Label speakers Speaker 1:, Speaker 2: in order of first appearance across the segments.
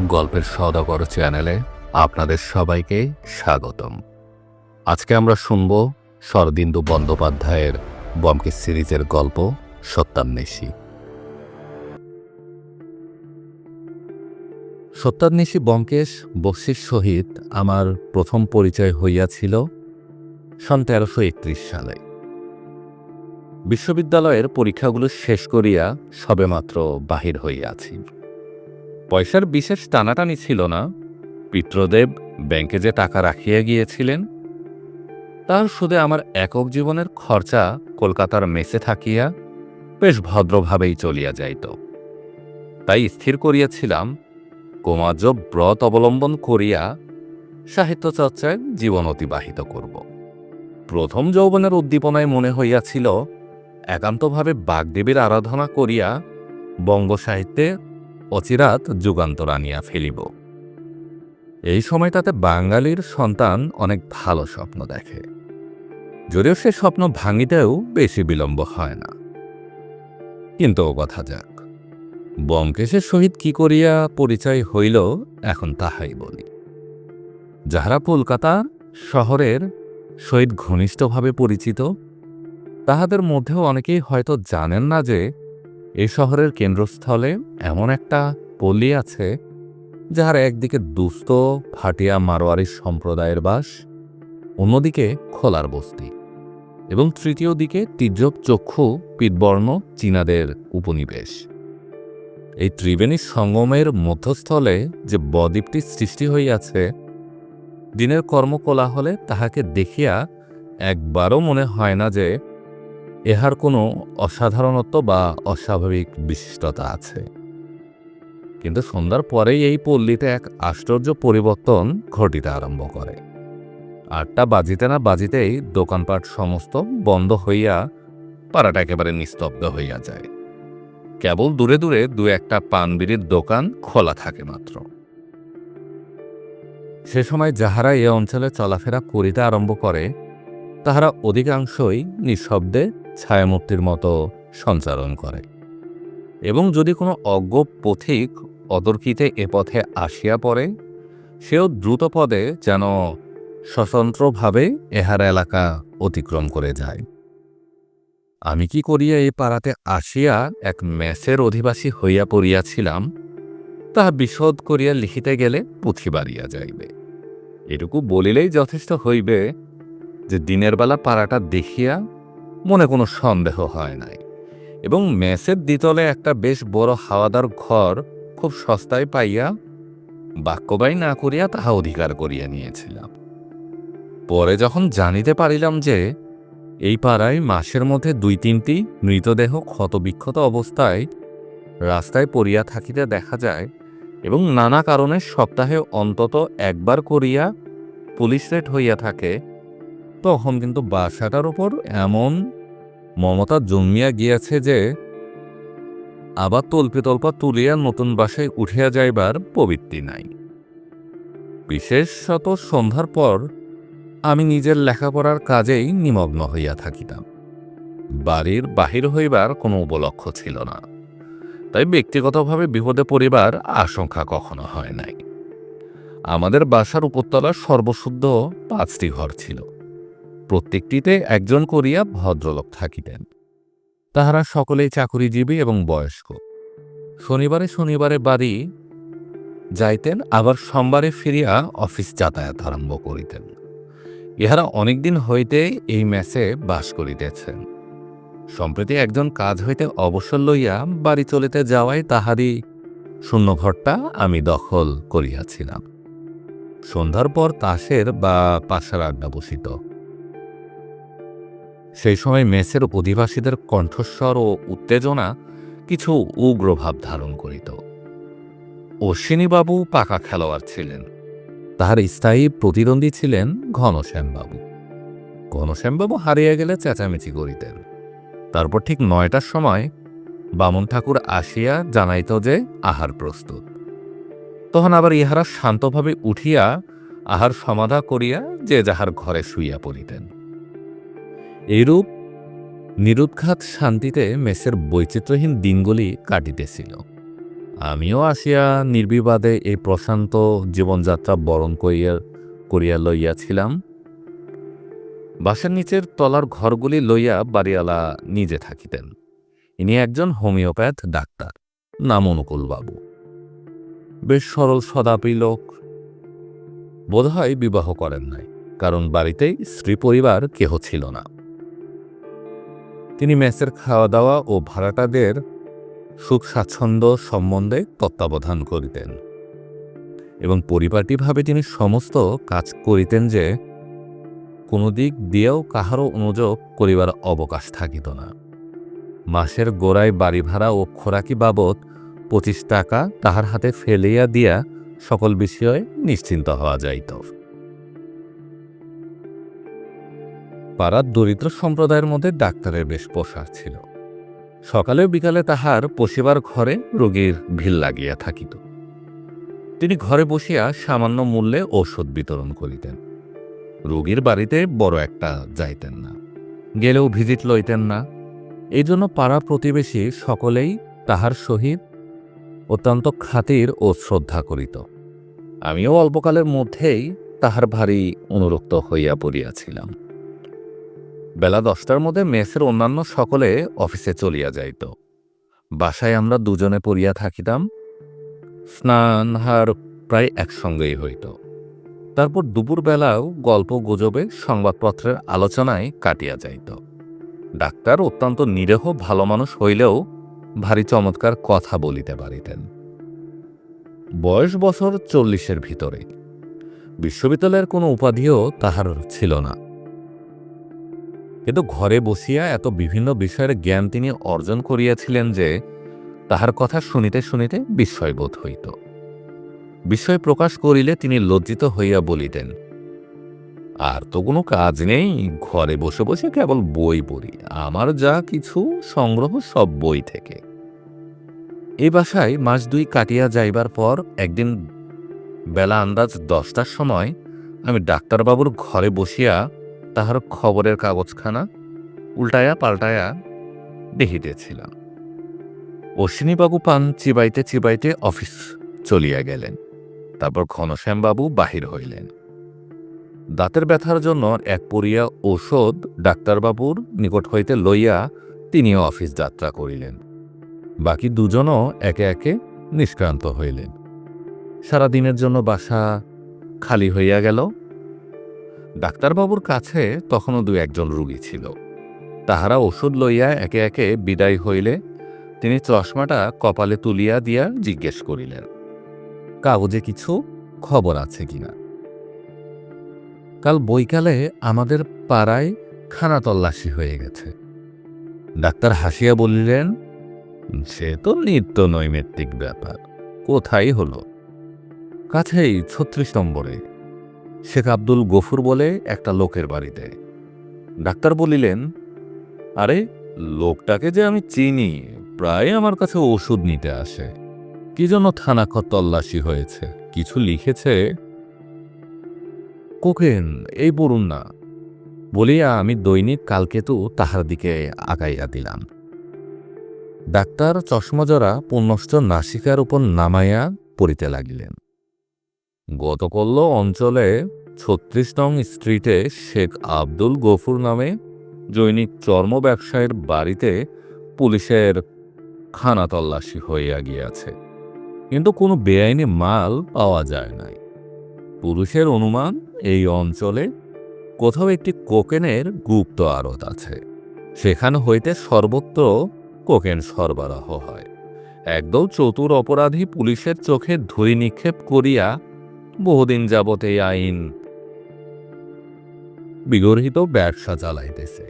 Speaker 1: গল্পের সওদাগর চ্যানেলে আপনাদের সবাইকে স্বাগতম। আজকে আমরা শুনব শরদিন্দু বন্দ্যোপাধ্যায়ের ব্যোমকেশ সিরিজের গল্প সত্যান্বেষী। সত্যান্বেষী ব্যোমকেশ বক্সীর সহিত আমার প্রথম পরিচয় হইয়াছিল সন ১৩৩১ সালে। বিশ্ববিদ্যালয়ের পরীক্ষাগুলো শেষ করিয়া সবেমাত্র বাহির হইয়াছি। পয়সার বিশেষ টানাটানি ছিল না। পিতৃদেব ব্যাংকে যে টাকা রাখিয়া গিয়েছিলেন তার সুদে আমার একক জীবনের খরচা কলকাতার মেসে থাকিয়া বেশ ভদ্রভাবেই চলিয়া যাইত। তাই স্থির করিয়াছিলাম গোমাজ ব্রত অবলম্বন করিয়া সাহিত্য চর্চায় জীবন অতিবাহিত করব। প্রথম যৌবনের উদ্দীপনায় মনে হইয়াছিল একান্তভাবে বাগদেবীর আরাধনা করিয়া বঙ্গ সাহিত্যে অচিরাত যুগান্তর আনিয়া ফেলিব। এই সময়টাতে বাঙালির সন্তান অনেক ভালো স্বপ্ন দেখে, যদিও সে স্বপ্ন ভাঙিতেও বেশি বিলম্ব হয় না। কিন্তু ও কথা যাক, ব্যোমকেশের সহিত কি করিয়া পরিচয় হইল এখন তাহাই বলি। যাহারা কলকাতা শহরের সহিত ঘনিষ্ঠভাবে পরিচিত তাহাদের মধ্যেও অনেকেই হয়তো জানেন না যে এই শহরের কেন্দ্রস্থলে এমন একটা পল্লী আছে যাহার একদিকে দুস্থ ভাটিয়া মারোয়ারি সম্প্রদায়ের বাস, অন্যদিকে খোলার বস্তি এবং তৃতীয় দিকে তীর্যক চক্ষু পিতবর্ণ চীনাদের উপনিবেশ। এই ত্রিবেণী সঙ্গমের মধ্যস্থলে যে বদ্বীপটি সৃষ্টি হইয়াছে, দিনের কর্মকোলাহলে তাহাকে দেখিয়া একবারও মনে হয় না যে ইহার কোনো অসাধারণত্ব বা অস্বাভাবিক বিশিষ্টতা আছে। কিন্তু সন্ধ্যার পরেই এই পল্লীতে এক আশ্চর্য পরিবর্তন ঘটিতে আরম্ভ করে। ৮টা বাজিতে না বাজিতেই দোকানপাট সমস্ত বন্ধ হইয়া পাড়াটা একেবারে নিস্তব্ধ হইয়া যায়। কেবল দূরে দূরে দু একটা পানবিড়ির দোকান খোলা থাকে মাত্র। সে সময় যাহারা এ অঞ্চলে চলাফেরা করিতে আরম্ভ করে তাহারা অধিকাংশই নিঃশব্দে ছায়ামূর্তির মতো সঞ্চারণ করে, এবং যদি কোনো অজ্ঞ পথিক অতর্কিতে এ পথে আসিয়া পড়ে সেও দ্রুত পদে যেন স্বতন্ত্রভাবে এহার এলাকা অতিক্রম করে যায়। আমি কি করিয়া এই পাড়াতে আসিয়া এক মেসের অধিবাসী হইয়া পড়িয়াছিলাম তাহা বিশদ করিয়া লিখিতে গেলে পুঁথি বাড়িয়া যাইবে। এটুকু বলিলেই যথেষ্ট হইবে যে দিনের বেলা পাড়াটা দেখিয়া মনে কোনো সন্দেহ হয় নাই, এবং মেসের দ্বিতলে একটা বেশ বড় হাওয়াদার ঘর খুব সস্তায় পাইয়া বাক্যবাই না করিয়া তাহা অধিকার করিয়া নিয়েছিলাম। পরে যখন জানিতে পারিলাম যে এই পাড়ায় মাসের মধ্যে ২-৩টি মৃতদেহ ক্ষতবিক্ষত অবস্থায় রাস্তায় পড়িয়া থাকিতে দেখা যায়, এবং নানা কারণে সপ্তাহে অন্তত একবার করিয়া পুলিশ রেড হইয়া থাকে, তখন কিন্তু বাসাটার উপর এমন মমতা জন্মিয়া গিয়াছে যে আবার তল্পা তুলিয়া নতুন বাসায় উঠিয়া যাইবার প্রবৃত্তি নাই। বিশেষত সন্ধ্যার পর আমি নিজের লেখাপড়ার কাজেই নিমগ্ন হইয়া থাকিতাম। বাড়ির বাহির হইবার কোনো উপলক্ষ ছিল না, তাই ব্যক্তিগতভাবে বিপদে পড়িবার আশঙ্কা কখনো হয় নাই। আমাদের বাসার উপরতলার সর্বশুদ্ধ 5টি ঘর ছিল। প্রত্যেকটিতে একজন করিয়া ভদ্রলোক থাকিতেন। তাহারা সকলেই চাকুরিজীবী এবং বয়স্ক। শনিবারে বাড়ি যাইতেন, আবার সোমবারে ফিরিয়া অফিস যাতায়াত আরম্ভ করিতেন। ইহারা অনেকদিন হইতে এই মেসে বাস করিতেছেন। সম্প্রতি একজন কাজ হইতে অবসর লইয়া বাড়ি চলিতে যাওয়ায় তাহারই শূন্য ঘরটা আমি দখল করিয়াছিলাম। সন্ধ্যার পর তাসের বা পাশার আড্ডা বসিত। সেই সময় মেসের অধিবাসীদের কণ্ঠস্বর ও উত্তেজনা কিছু উগ্র ভাব ধারণ করিত। অশ্বিনীবাবু পাকা খেলোয়াড় ছিলেন। তাহার স্থায়ী প্রতিদ্বন্দ্বী ছিলেন ঘনশ্যামবাবু। ঘনশ্যামবাবু হারিয়ে গেলে চেঁচামেচি করিতেন। তারপর ঠিক 9টার সময় বামন ঠাকুর আসিয়া জানাইত যে আহার প্রস্তুত। তখন আবার ইহারা শান্তভাবে উঠিয়া আহার সমাধা করিয়া যে যাহার ঘরে শুইয়া পড়িতেন। এইরূপ নিরুৎখাত শান্তিতে মেসের বৈচিত্র্যহীন দিনগুলি কাটিতেছিল। আমিও আসিয়া নির্বিবাদে এই প্রশান্ত জীবনযাত্রা বরণ করিয়া লইয়াছিলাম। বাসার নিচের তলার ঘরগুলি লইয়া বাড়িওয়ালা নিজে থাকিতেন। ইনি একজন হোমিওপ্যাথ ডাক্তার, নাম অনুকূলবাবু। বেশ সরল সদাপি লোক। বোধহয় বিবাহ করেন নাই, কারণ বাড়িতেই স্ত্রী পরিবার কেহ ছিল না। তিনি মেসের খাওয়া দাওয়া ও ভাড়াটাদের সুখ স্বাচ্ছন্দ্য সম্বন্ধে তত্ত্বাবধান করিতেন এবং পরিপাটিভাবে তিনি সমস্ত কাজ করিতেন যে কোনো দিক দিয়েও কাহারও অনুযোগ করিবার অবকাশ থাকিত না। মাসের গোড়ায় বাড়ি ভাড়া ও খোরাকি বাবদ 25 টাকা তাহার হাতে ফেলিয়া দিয়া সকল বিষয়ে নিশ্চিন্ত হওয়া যাইত। পাড়ার দরিদ্র সম্প্রদায়ের মধ্যে ডাক্তারের বেশ প্রসার ছিল। সকালে বিকালে তাহার পশিবার ঘরে রোগীর ভিড় লাগিয়া থাকিত। তিনি ঘরে বসিয়া সামান্য মূল্যে ঔষধ বিতরণ করিতেন। রোগীর বাড়িতে বড় একটা যাইতেন না, গেলেও ভিজিট লইতেন না। এই জন্য পাড়া প্রতিবেশী সকলেই তাহার সহিত অত্যন্ত খাতির ও শ্রদ্ধা করিত। আমিও অল্পকালের মধ্যেই তাহার ভারী অনুরক্ত হইয়া পড়িয়াছিলাম। বেলা 10টার মধ্যে মেসের অন্যান্য সকলে অফিসে চলিয়া যাইত। বাসায় আমরা দুজনে পড়িয়া থাকিতাম। স্নানহার প্রায় একসঙ্গেই হইত। তারপর দুপুরবেলাও গল্প গুজবে সংবাদপত্রের আলোচনায় কাটিয়া যাইত। ডাক্তার অত্যন্ত নিরীহ ভালো মানুষ হইলেও ভারী চমৎকার কথা বলিতে পারিতেন। বয়স বছর 40-এর ভিতরে। বিশ্ববিদ্যালয়ের কোনো উপাধিও তাহার ছিল না, কিন্তু ঘরে বসিয়া এত বিভিন্ন বিষয়ের জ্ঞান তিনি অর্জন করিয়াছিলেন যে তাহার কথা শুনিতে শুনিতে বিস্ময়বোধ হইত। বিস্ময় প্রকাশ করিলে তিনি লজ্জিত হইয়া বলিতেন, আর তো কোনো কাজ নেই, ঘরে বসে বসে কেবল বই পড়ি, আমার যা কিছু সংগ্রহ সব বই থেকে। এই বাসায় মাস 2 কাটিয়া যাইবার পর একদিন বেলা আন্দাজ 10টার সময় আমি ডাক্তারবাবুর ঘরে বসিয়া তাহার খবরের কাগজখানা উল্টায়া পাল্টায়া দেখিতেছিলাম। অশ্বিনীবাবু পান চিবাইতে চিবাইতে অফিস চলিয়া গেলেন। তারপর ঘনশ্যামবাবু বাহির হইলেন। দাঁতের ব্যথার জন্য এক পুরিয়া ঔষধ ডাক্তারবাবুর নিকট হইতে লইয়া তিনিও অফিস যাত্রা করিলেন। বাকি দুজনও একে একে নিষ্ক্রান্ত হইলেন। সারাদিনের জন্য বাসা খালি হইয়া গেল। ডাক্তারবাবুর কাছে তখনও 2-1 রোগী ছিল। তাহারা ওষুধ লইয়া একে একে বিদায় হইলে তিনি চশমাটা কপালে তুলিয়া দিয়া জিজ্ঞেস করিলেন, কাগজে কিছু খবর আছে কিনা? কাল বৈকালে আমাদের পাড়ায় খানা তল্লাশি হয়ে গেছে। ডাক্তার হাসিয়া বলিলেন, সে তো নিত্য নৈমিত্তিক ব্যাপার। কোথায় হলো? কাছেই 36 নম্বরে শেখ আব্দুল গফুর বলে একটা লোকের বাড়িতে। ডাক্তার বলিলেন, আরে লোকটাকে যে আমি চিনি, প্রায় আমার কাছে ওষুধ নিতে আসে। কি জন্য থানা তল্লাশি হয়েছে? কিছু লিখেছে? কোকেন, এই পড়ুন না বলিয়া আমি দৈনিক কালকেতু তাহার দিকে আগাইয়া দিলাম। ডাক্তার চশমাজরা পুনশ্চ নাসিকার উপর নামাইয়া পড়িতে লাগিলেন। গতকল্য অঞ্চলে 36 নং স্ট্রিটে শেখ আব্দুল গফুর নামে জৈনিক চর্ম ব্যবসায়ীর বাড়িতে পুলিশের খানা তল্লাশি হইয়া গিয়াছে, কিন্তু কোনো বেআইনি মাল পাওয়া যায় নাই। পুলিশের অনুমান এই অঞ্চলে কোথাও একটি কোকেনের গুপ্ত আড়ত আছে। সেখান হইতে সর্বত্র কোকেন সরবরাহ হয়। একদল চতুর অপরাধী পুলিশের চোখে ধুলি নিক্ষেপ করিয়া বহুদিন যাবৎ এই আইন বিগর্হিত ব্যবসা চালাইতেছে।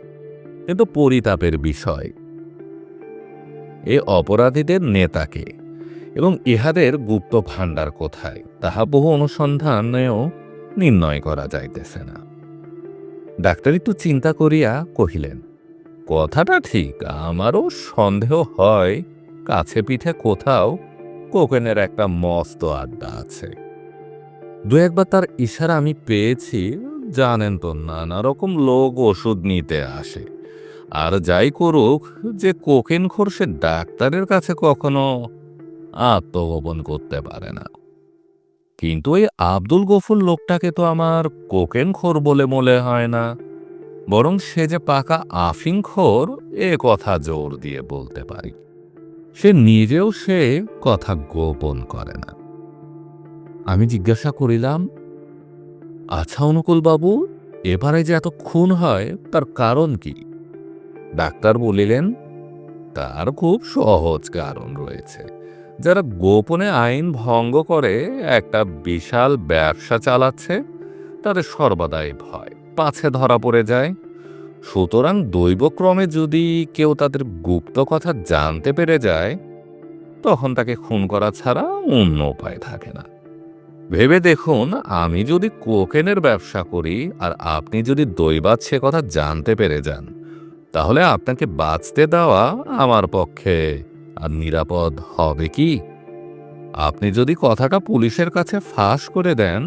Speaker 1: কিন্তু পরিতাপের বিষয়, এ অপরাধীদের নেতাকে এবং ইহাদের গুপ্ত ভাণ্ডার কোথায় তাহা বহু অনুসন্ধানেও নির্ণয় করা যাইতেছে না। ডাক্তার একটু চিন্তা করিয়া কহিলেন, কথাটা ঠিক, আমারও সন্দেহ হয় কাছে পিঠে কোথাও কোকেনের একটা মস্ত আড্ডা আছে। 2-1বার তার ইশারা আমি পেয়েছি। জানেন তো, নানা রকম লোক ওষুধ নিতে আসে। আর যাই করুক, যে কোকেন খোর সে ডাক্তারের কাছে কখনো আত্মগোপন করতে পারে না। কিন্তু এই আব্দুল গফুর লোকটাকে তো আমার কোকেনখোর বলে মনে হয় না, বরং সে যে পাকা আফিংখোর এ কথা জোর দিয়ে বলতে পারি। সে নিজেও সে কথা গোপন করে না। আমি জিজ্ঞাসা করিলাম, আচ্ছা অনুকূল বাবু, এবারে যে এত খুন হয় তার কারণ কি? ডাক্তার বলিলেন, তার খুব সহজ কারণ রয়েছে। যারা গোপনে আইন ভঙ্গ করে একটা বিশাল ব্যবসা চালাচ্ছে, তাদের সর্বদাই ভয় পাছে ধরা পড়ে যায়। সুতরাং দৈবক্রমে যদি কেউ তাদের গুপ্ত কথা জানতে পেরে যায়, তখন তাকে খুন করা ছাড়া অন্য উপায় থাকে না। ভেবে দেখুন, আমি যদি কোকেনের ব্যবসা করি আর আপনি যদি দৈবাত সে কথা জানতে পেরে যান, তাহলে আপনাকে বাঁচতে দেওয়া আমার পক্ষে আর নিরাপদ হবে কি? আপনি যদি কথাটা পুলিশের কাছে ফাঁস করে দেন,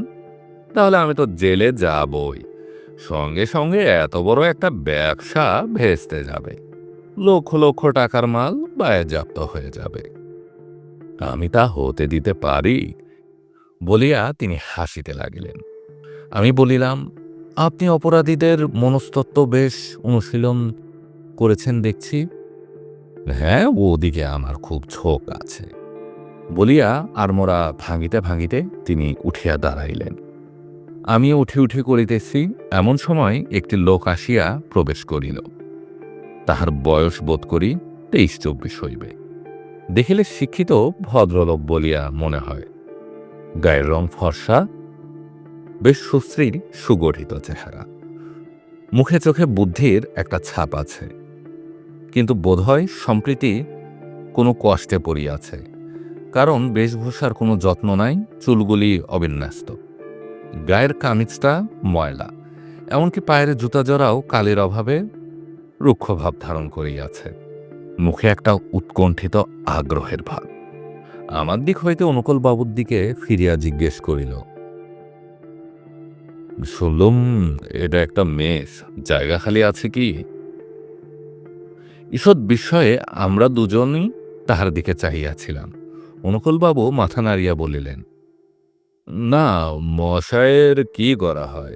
Speaker 1: তাহলে আমি তো জেলে যাবই, সঙ্গে সঙ্গে এত বড় একটা ব্যবসা ভেস্তে যাবে, লক্ষ লক্ষ টাকার মাল বাজেয়াপ্ত হয়ে যাবে। আমি তা হতে দিতে পারি? বলিয়া তিনি হাসিতে লাগিলেন। আমি বলিলাম, আপনি অপরাধীদের মনস্তত্ত্ব বেশ অনুশীলন করেছেন দেখছি। হ্যাঁ, ওদিকে আমার খুব ঝোঁক আছে। বলিয়া আড়মোড়া ভাঙিতে ভাঙিতে তিনি উঠিয়া দাঁড়াইলেন। আমি উঠি উঠি করিতেছি, এমন সময় একটি লোক আসিয়া প্রবেশ করিল। তাহার বয়স বোধ করি 23-24 হইবে। দেখিলে শিক্ষিত ভদ্রলোক বলিয়া মনে হয়। গায়ের রং ফর্সা, বেশ সুশ্রীর সুগঠিত চেহারা, মুখে চোখে বুদ্ধির একটা ছাপ আছে, কিন্তু বোধহয় সম্প্রতি কোনো কষ্টে পড়িয়াছে, কারণ বেশভূষার কোনো যত্ন নাই, চুলগুলি অবিন্যস্ত, গায়ের কামিজটা ময়লা, এমনকি পায়ের জুতা জড়াও কালির অভাবে রুক্ষ ভাব ধারণ করিয়াছে। মুখে একটা উৎকণ্ঠিত আগ্রহের ভাব। আমার দিক হইতে অনুকূল বাবুর দিকে ফিরিয়া জিজ্ঞেস করিল, শুনলুম এটা একটা মেস, জায়গা খালি আছে কি? ঈষৎ বিস্ময়ে আমরা দুজনই তাহার দিকে চাহিয়াছিলাম। অনুকূলবাবু মাথা নাড়িয়া বলিলেন, না, মশায়ের কি করা হয়?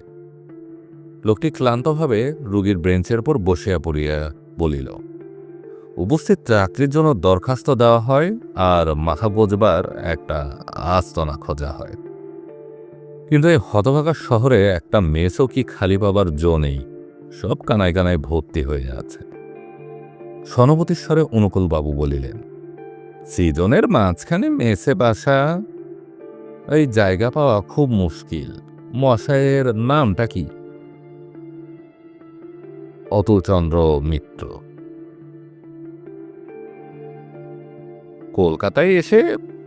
Speaker 1: লোকটি ক্লান্তভাবে রুগীর বেঞ্চের উপর বসিয়া পড়িয়া বলিল, উপস্থিত চাকরির জন্য দরখাস্ত দেওয়া হয় আর মাথা বোঝবার একটা আস্তনা খোঁজা হয়। কিন্তু এই হতভাগা শহরে একটা মেসও কি খালি পাবার জো নেই, সব কানায় কানায় ভর্তি হয়ে আছে। সনবতীর স্বরে অনুকূলবাবু বলিলেন, সিজনের মাঝখানে মেসে বাসা, এই জায়গা পাওয়া খুব মুশকিল। মশায়ের নামটা কি? অতুলচন্দ্র মিত্র। কলকাতায় এসে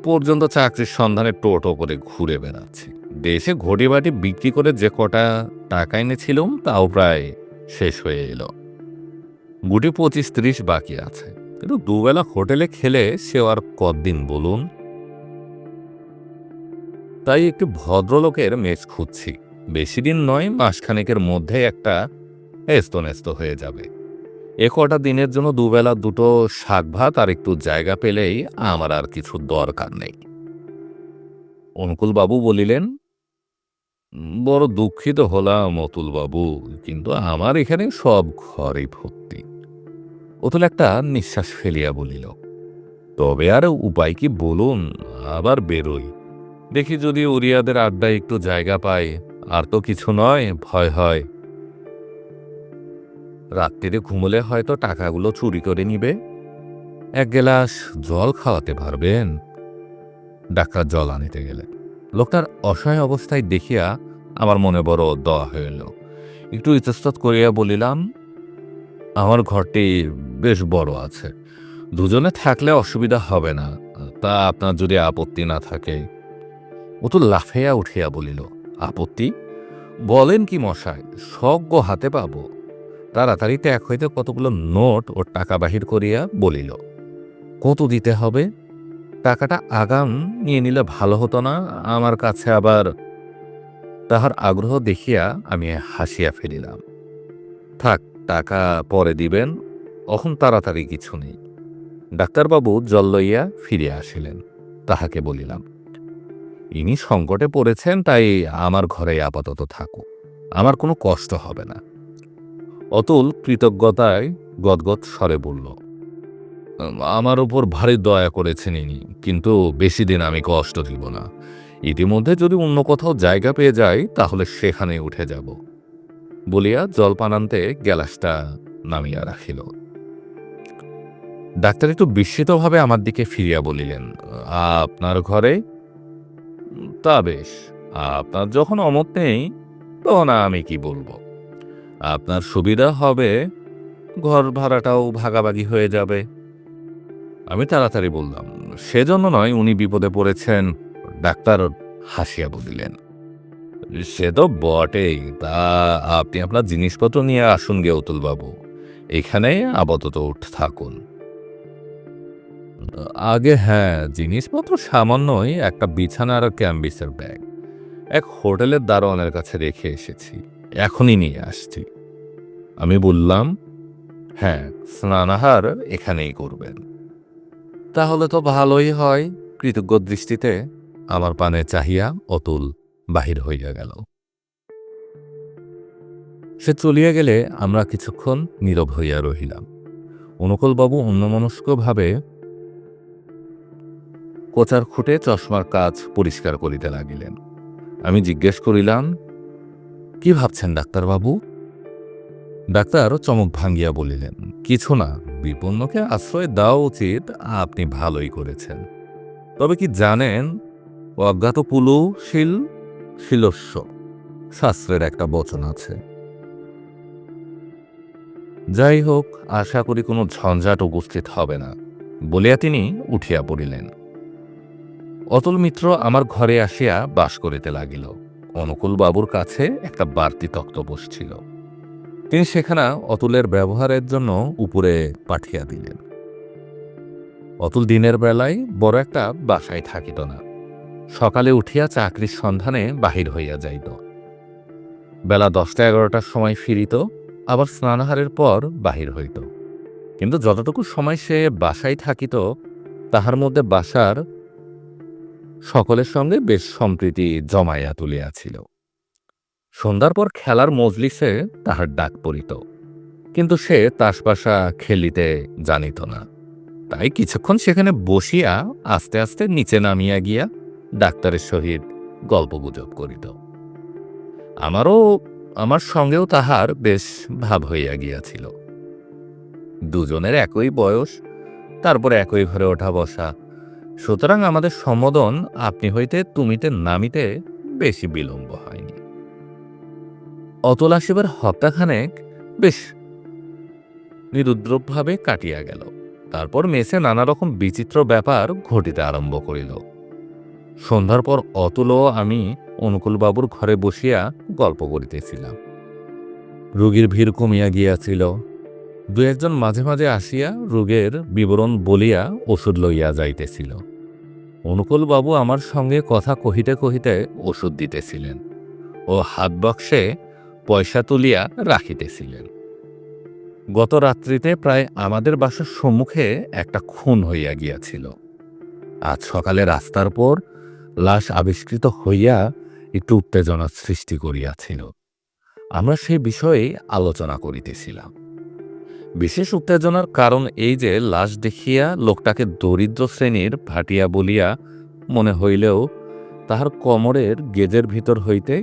Speaker 1: পর্যন্ত চাকরির সন্ধানে টোটো করে ঘুরে বেড়াচ্ছি। দেশে ঘটিবাটি বিক্রি করে যে কটা টাকা এনেছিলাম তাও প্রায় শেষ হয়ে এলো। গুটি 25-30 বাকি আছে, কিন্তু দুবেলা হোটেলে খেলে সে আর কদিন বলুন। তাই একটি ভদ্রলোকের মেস খুঁজছি। বেশি দিন নয়, মাসখানেকের মধ্যে একটা এস্ত হয়ে যাবে। এ কটা দিনের জন্য দুবেলা দুটো শাক ভাত আর একটু জায়গা পেলেই আমার আর কিছু দরকার নেই। অনুকূলবাবু বলিলেন, বড় দুঃখিত হলাম অতুলবাবু, কিন্তু আমার এখানে সব ঘরে ভর্তি। অতুল একটা নিঃশ্বাস ফেলিয়া বলিল, তবে আর উপায় কি বলুন? আবার বেরোই, দেখি যদি উড়িয়াদের আড্ডায় একটু জায়গা পাই। আর তো কিছু নয়, ভয় হয় রাত্রিরে ঘুমলে হয়তো টাকাগুলো চুরি করে নিবে। এক গ্লাস জল খাওয়াতে পারবেন? ডাক্তার জল আনিতে গেলেন। লোকটার অসহায় অবস্থায় দেখিয়া আমার মনে বড় দয়া হইল। একটু ইতস্তত করিয়া বলিলাম, আমার ঘরটি বেশ বড় আছে, দুজনে থাকলে অসুবিধা হবে না, তা আপনার যদি আপত্তি না থাকে। ও তো লাফাইয়া উঠিয়া বলিল, আপত্তি? বলেন কি মশাই, সজ্ঞ হাতে পাব। তাড়াতাড়ি ট্যাগ হইতে কতগুলো নোট ও টাকা বাহির করিয়া বলিল, কত দিতে হবে? টাকাটা আগাম নিয়ে নিলে ভালো হতো না? আমার কাছে আবার। তাহার আগ্রহ দেখিয়া আমি হাসিয়া ফেলিলাম, থাক, টাকা পরে দিবেন, এখন তাড়াতাড়ি কিছু নেই। ডাক্তারবাবু জল লইয়া ফিরিয়া আসিলেন। তাহাকে বলিলাম, ইনি সংকটে পড়েছেন, তাই আমার ঘরেই আপাতত থাকুক, আমার কোনো কষ্ট হবে না। অতুল কৃতজ্ঞতায় গদগদ স্বরে বলল, আমার উপর ভারী দয়া করেছেন ইনি, কিন্তু বেশি দিন আমি কষ্ট দিব না। ইতিমধ্যে যদি অন্য কোথাও জায়গা পেয়ে যাই তাহলে সেখানে উঠে যাব, বলিয়া জলপান আনতে গ্যালাসটা নামিয়া রাখিল। ডাক্তার একটু বিস্মিতভাবে আমার দিকে ফিরিয়া বলিলেন, আপনার ঘরে? তা বেশ, আপনার যখন অমত নেই তখন আমি কি বলবো। আপনার সুবিধা হবে, ঘর ভাড়াটাও ভাগাভাগি হয়ে যাবে। আমি তাড়াতাড়ি বললাম, সেজন্য নয়, উনি বিপদে পড়েছেন। ডাক্তার হাসিয়া বলিলেন, সে তো বটেই, তা আপনি আপনার জিনিসপত্র নিয়ে আসুন গে অতুলবাবু, এখানে আপাতত থাকুন। আগে হ্যাঁ, জিনিসপত্র সামান্যই, একটা বিছানা আর ক্যাম্বিসের ব্যাগ এক হোটেলের দারোয়ানের কাছে রেখে এসেছি, এখনই নিয়ে আসছি। আমি বললাম, হ্যাঁ, স্নানাহার এখানেই করবেন। তাহলে তো ভালোই হয়। কৃতজ্ঞ দৃষ্টিতে আমার পানে চাহিয়া অতুল বাহির হইয়া গেল। সে চলিয়া গেলে আমরা কিছুক্ষণ নীরব হইয়া রহিলাম। অনুকূলবাবু অন্যমনস্কভাবে কোচার খুঁটে চশমার কাজ পরিষ্কার করিতে লাগিলেন। আমি জিজ্ঞেস করিলাম, কি ভাবছেন ডাক্তারবাবু? ডাক্তার চমক ভাঙ্গিয়া বলিলেন, কিছু না, বিপন্নকে আশ্রয় দেওয়া উচিত, আপনি ভালোই করেছেন। তবে কি জানেন, অজ্ঞাত পুলু শিলস্য শাস্ত্রের একটা বচন আছে। যাই হোক, আশা করি কোনো ঝঞ্ঝাট উপস্থিত হবে না, বলিয়া তিনি উঠিয়া পড়িলেন। অতুল মিত্র আমার ঘরে আসিয়া বাস করিতে লাগিল। অনুকূলবাবুর কাছে একটা বাড়তি তক্ত বসছিল, তিনি সেখানা অতুলের ব্যবহারের জন্য উপরে পাঠিয়া দিলেন। অতুল দিনের বেলায় বড় একটা বাসায় থাকিত না, সকালে উঠিয়া চাকরির সন্ধানে বাহির হইয়া যাইত, বেলা 10টা-11টার সময় ফিরিত, আবার স্নানাহারের পর বাহির হইত। কিন্তু যতটুকু সময় সে বাসায় থাকিত তাহার মধ্যে বাসার সকলের সঙ্গে বেশ সম্প্রীতি জমাইয়া তুলিয়াছিল। সন্ধ্যার পর খেলার মজলিসে তাহার ডাক পড়িত, কিন্তু সে তাসপাশা খেলিতে জানিত না, তাই কিছুক্ষণ সেখানে বসিয়া আস্তে আস্তে নিচে নামিয়া গিয়া ডাক্তারের সহিত গল্পগুজব করিত। আমার সঙ্গেও তাহার বেশ ভাব হইয়া গিয়াছিল। দুজনের একই বয়স, তারপর একই ঘরে ওঠা বসা, সুতরাং আমাদের সম্বোধন আপনি হইতে তুমিতে নামিতে বেশি বিলম্ব হয়নি। অতুল আসিবার হপ্তাখানেক বেশ নিরুদ্রবভাবে কাটিয়া গেল। তারপর মেসে নানা রকম বিচিত্র ব্যাপার ঘটিতে আরম্ভ করিল। সন্ধ্যার পর অতুল ও আমি অনুকূলবাবুর ঘরে বসিয়া গল্প করিতেছিলাম। রোগীর ভিড় কমিয়া গিয়াছিল। দু একজন মাঝে মাঝে আসিয়া রোগের বিবরণ বলিয়া ওষুধ লইয়া যাইতেছিল। অনুকূলবাবু আমার সঙ্গে কথা কহিতে কহিতে ওষুধ দিতেছিলেন ও হাত বক্সে পয়সা তুলিয়া রাখিতেছিলেন। গত রাত্রিতে প্রায় আমাদের বাসার সম্মুখে একটা খুন হইয়া গিয়াছিল। আজ সকালে রাস্তার পর লাশ আবিষ্কৃত হইয়া একটু উত্তেজনার সৃষ্টি করিয়াছিল। আমরা সেই বিষয়ে আলোচনা করিতেছিলাম। বিশেষ উত্তেজনার কারণ এই যে, লাশ দেখিয়া লোকটাকে দরিদ্র শ্রেণীর ভাটিয়া বলিয়া মনে হইলেও তাহার কোমরের গেজের ভিতর হইতে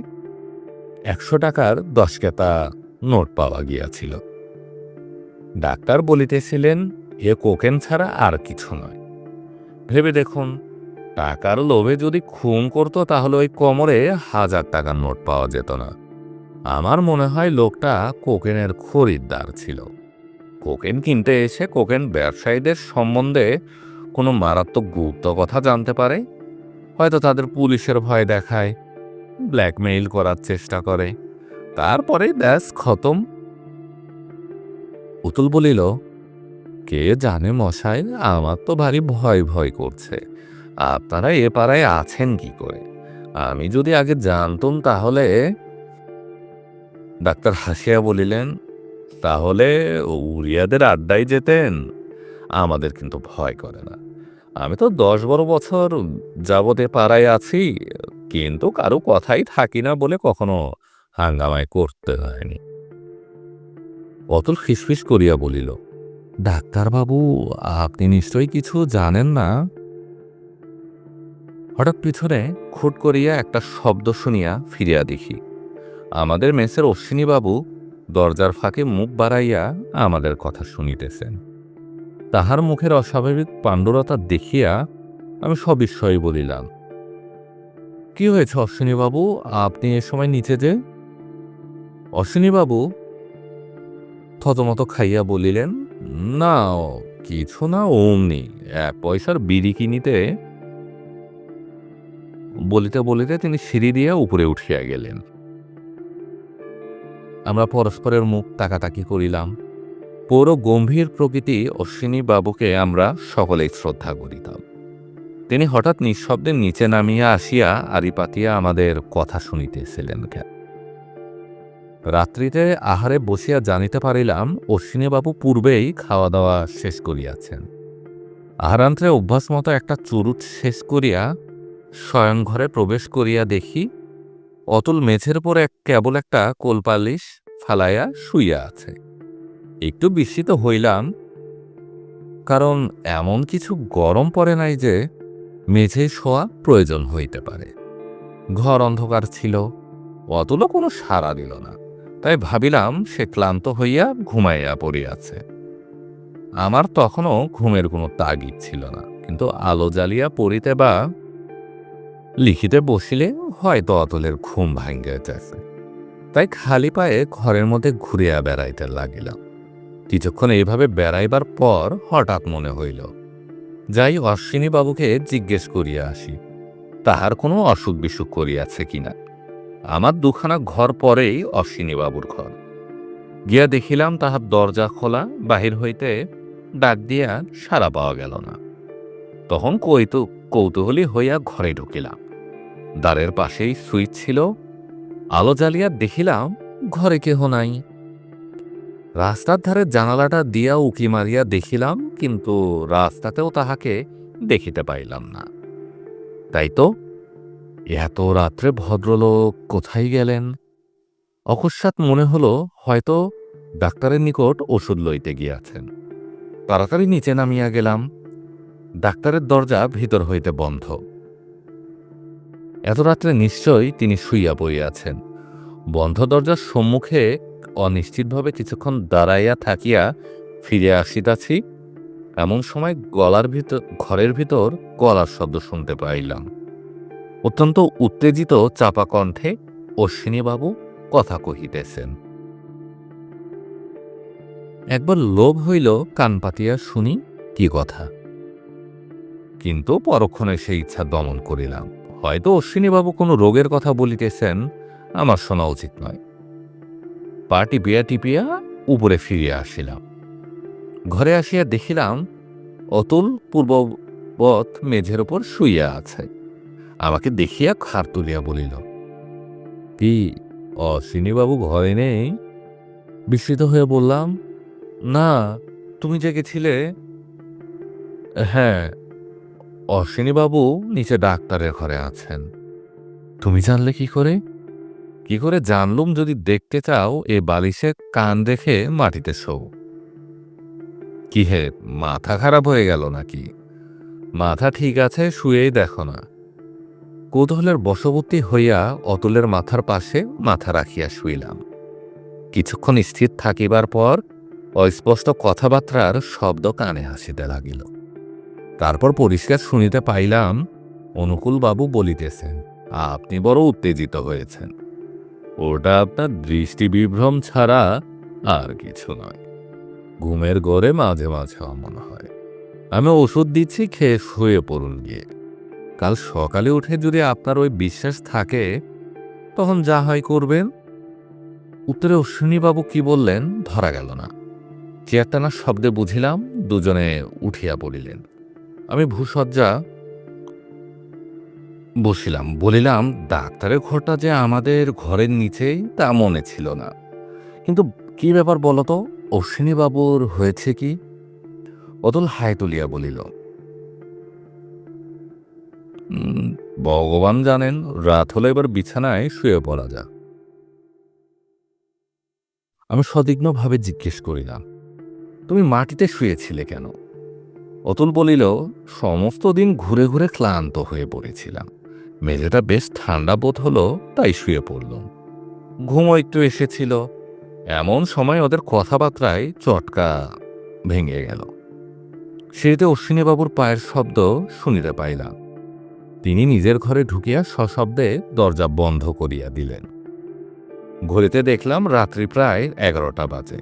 Speaker 1: 100 টাকার 10 কেতা নোট পাওয়া গিয়াছিল। ডাক্তার বলিতেছিলেন, এ কোকেন ছাড়া আর কিছু নয়। ভেবে দেখুন, টাকার লোভে যদি খুন করত তাহলে ওই কোমরে 1000 টাকার নোট পাওয়া যেত না। আমার মনে হয় লোকটা কোকেনের খরিদ্দার ছিল। কোকেন কিনতে এসে কোকেন ব্যবসায়ীদের সম্বন্ধে কোনো মারাত্মক গুপ্ত কথা জানতে পারে, হয়তো তাদের পুলিশের ভয় দেখায়, ব্ল্যাকমেইল করার চেষ্টা করে, তারপরে ব্যাস খতম। উতুল বলিল, কে জানে মশাই, আমার তো ভারী ভয় ভয় করছে। আপনারা এ পাড়ায় আছেন কি করে? আমি যদি আগে জানতুম তাহলে। ডাক্তার হাসিয়া বলিলেন, তাহলে উড়িয়াদের আড্ডায় যেতেন। আমাদের কিন্তু ভয় করে না, আমি তো ১০-১২ বছর যাবতে পাড়ায় আছি, কিন্তু কারো কথাই থাকি না বলে কখনো হাঙ্গামায় করতে হয়নি। অতুল ফিসফিস করিয়া বলিল, ডাক্তারবাবু, আপনি নিশ্চয়ই কিছু জানেন না? হঠাৎ পিছনে খুট করিয়া একটা শব্দ শুনিয়া ফিরিয়া দেখি আমাদের মেসের অশ্বিনীবাবু দরজার ফাঁকে মুখ বাড়াইয়া আমাদের কথা শুনিতেছেন। তাহার মুখের অস্বাভাবিক পাণ্ডুরতা দেখিয়া আমি সবিস্ময়ে বলিলাম, কি হয়েছে অশ্বিনীবাবু, আপনি এ সময় নিচে যে? অশ্বিনীবাবু থতমত খাইয়া বলিলেন, না, কিছু না, অমনি ১ পয়সার বিড়ি কিনিতে। বলিতে বলিতে তিনি সিঁড়ি দিয়া উপরে উঠিয়া গেলেন। আমরা পরস্পরের মুখ তাকাতাকি করিলাম। পুরো গম্ভীর প্রকৃতি অশ্বিনী বাবুকে আমরা সকলেই শ্রদ্ধা করিতাম। তিনি হঠাৎ নিঃশব্দে নিচে নামিয়া আসিয়া আড়ি পাতিয়া আমাদের কথা শুনিতেছিলেন। রাত্রিতে আহারে বসিয়া জানিতে পারিলাম অশ্বিনীবাবু পূর্বেই খাওয়া দাওয়া শেষ করিয়াছেন। আহারান্তে অভ্যাস মতো একটা চুরুট শেষ করিয়া শয়নঘরে প্রবেশ করিয়া দেখি অতুল মেঝের উপর কেবল একটা কোলপালিশ ফালাইয়া শুইয়া আছে। একটু বিস্মিত হইলাম, কারণ এমন কিছু গরম পড়ে নাই যে মেঝে শোয়া প্রয়োজন হইতে পারে। ঘর অন্ধকার ছিল, অতুলও কোনো সাড়া দিল না। তাই ভাবিলাম সে ক্লান্ত হইয়া ঘুমাইয়া পড়িয়াছে। আমার তখনও ঘুমের কোনো তাগিদ ছিল না, কিন্তু আলো জ্বালিয়া পড়িতে বা লিখিতে বসিলে হয়তো অতুলের ঘুম ভাঙ্গিয়া যাচ্ছে। তাই খালি পায়ে ঘরের মধ্যে ঘুরিয়া বেড়াইতে লাগিলাম। কিছুক্ষণ এইভাবে বেড়াইবার পর হঠাৎ মনে হইল, যাই অশ্বিনীবাবুকে জিজ্ঞেস করিয়া আসি, তাহার কোনো অসুখ বিসুখ করিয়াছে কিনা। আমার ২খানা ঘর পরেই অশ্বিনীবাবুর ঘর। গিয়া দেখিলাম তাহার দরজা খোলা, বাহির হইতে ডাক দিয়া সাড়া পাওয়া গেল না। তখন কৌতূহলী হইয়া ঘরে ঢুকিলাম। দ্বারের পাশেই সুইচ ছিল। আলো জ্বালিয়া দেখিলাম ঘরে কেহ নাই। রাস্তার ধারে জানালাটা দিয়া উকি মারিয়া দেখিলাম, কিন্তু রাস্তাতেও তাহাকে দেখিতে পাইলাম না। তাই তো, এত রাত্রে ভদ্রলোক কোথায় গেলেন? অকস্মাৎ মনে হলো হয়তো ডাক্তারের নিকট ওষুধ লইতে গিয়াছেন। তাড়াতাড়ি নিচে নামিয়া গেলাম। ডাক্তারের দরজা ভিতর হইতে বন্ধ। এত রাত্রে নিশ্চয়ই তিনি শুইয়া পড়িয়াছেন। বন্ধ দরজার সম্মুখে অনিশ্চিতভাবে কিছুক্ষণ দাঁড়াইয়া থাকিয়া ফিরে আসিতাছি, এমন সময় ঘরের ভিতর গলার শব্দ শুনতে পাইলাম। অত্যন্ত উত্তেজিত চাপা কণ্ঠে অশ্বিনীবাবু কথা কহিতেছেন। একবার লোভ হইল কান পাতিয়া শুনি কি কথা, কিন্তু পরক্ষণে সেই ইচ্ছা দমন করিলাম। হয়তো অশ্বিনীবাবু কোনো রোগের কথা বলিতেছেন, আমার শোনা উচিত নয়। পা টিপিয়া টিপিয়া উপরে ফিরিয়া আসিলাম। ঘরে আসিয়া দেখিলাম অতুল পূর্ববৎ মেঝের ওপর শুইয়া আছে। আমাকে দেখিয়া খাড় তুলিয়া বলিল, কি, অশ্বিনীবাবু ঘরে নেই? বিস্মিত হয়ে বললাম, না, তুমি যে গেছিলে। হ্যাঁ, অশ্বিনীবাবু নিচে ডাক্তারের ঘরে আছেন। তুমি জানলে কি করে? কি করে জানলুম, যদি দেখতে চাও এ বালিশে কান রেখে মাটিতে শোও। কি হে, মাথা খারাপ হয়ে গেল নাকি? মাথা ঠিক আছে, শুয়েই দেখো না। কৌতূহলের বশবর্তী হইয়া অতুলের মাথার পাশে মাথা রাখিয়া শুইলাম। কিছুক্ষণ স্থির থাকিবার পর অস্পষ্ট কথাবার্তার শব্দ কানে আসিতে লাগিল। তারপর পরিষ্কার শুনিতে পাইলাম অনুকূলবাবু বলিতেছেন, আপনি বড় উত্তেজিত হয়েছেন। ওটা আপনার দৃষ্টি বিভ্রম ছাড়া আর কিছু নয়। ঘুমের ঘোরে মাঝে মাঝে অমন হয়। আমি ওষুধ দিচ্ছি, খেয়ে শুয়ে পড়ুন গিয়ে। কাল সকালে উঠে যদি আপনার ওই বিশ্বাস থাকে, তখন যা হয় করবেন। উত্তরে অশ্বিনীবাবু কি বললেন ধরা গেল না। চেয়ার টানার শব্দে বুঝিলাম দুজনে উঠিয়া পড়িলেন। আমি ভূসজ্জা বসিলাম। বলিলাম, ডাক্তারের ঘরটা যে আমাদের ঘরের নিচেই তা মনে ছিল না, কিন্তু কি ব্যাপার বলতো, অশ্বিনীবাবুর হয়েছে কি? অতুল হাই তুলিয়া বলিল, উম, ভগবান জানেন, রাত হলে এবার বিছানায় শুয়ে পড়া যাক। আমি সদিগ্ধভাবে জিজ্ঞেস করিলাম, তুমি মাটিতে শুয়েছিলে কেন? অতুল বলিল, সমস্ত দিন ঘুরে ঘুরে ক্লান্ত হয়ে পড়েছিলাম। মেঝেটা বেশ ঠান্ডা বোধ হলো, তাই শুয়ে পড়লাম। ঘুমও একটু এসেছিল। এমন সময় ওদের কথাবার্তায় চটকা ভেঙে গেল। সিঁড়িতে অশ্বিনীবাবুর পায়ের শব্দ শুনিতে পাইলাম। তিনি নিজের ঘরে ঢুকিয়া সশব্দে দরজা বন্ধ করিয়া দিলেন। ঘড়িতে দেখলাম রাত্রি প্রায় 11টা বাজে।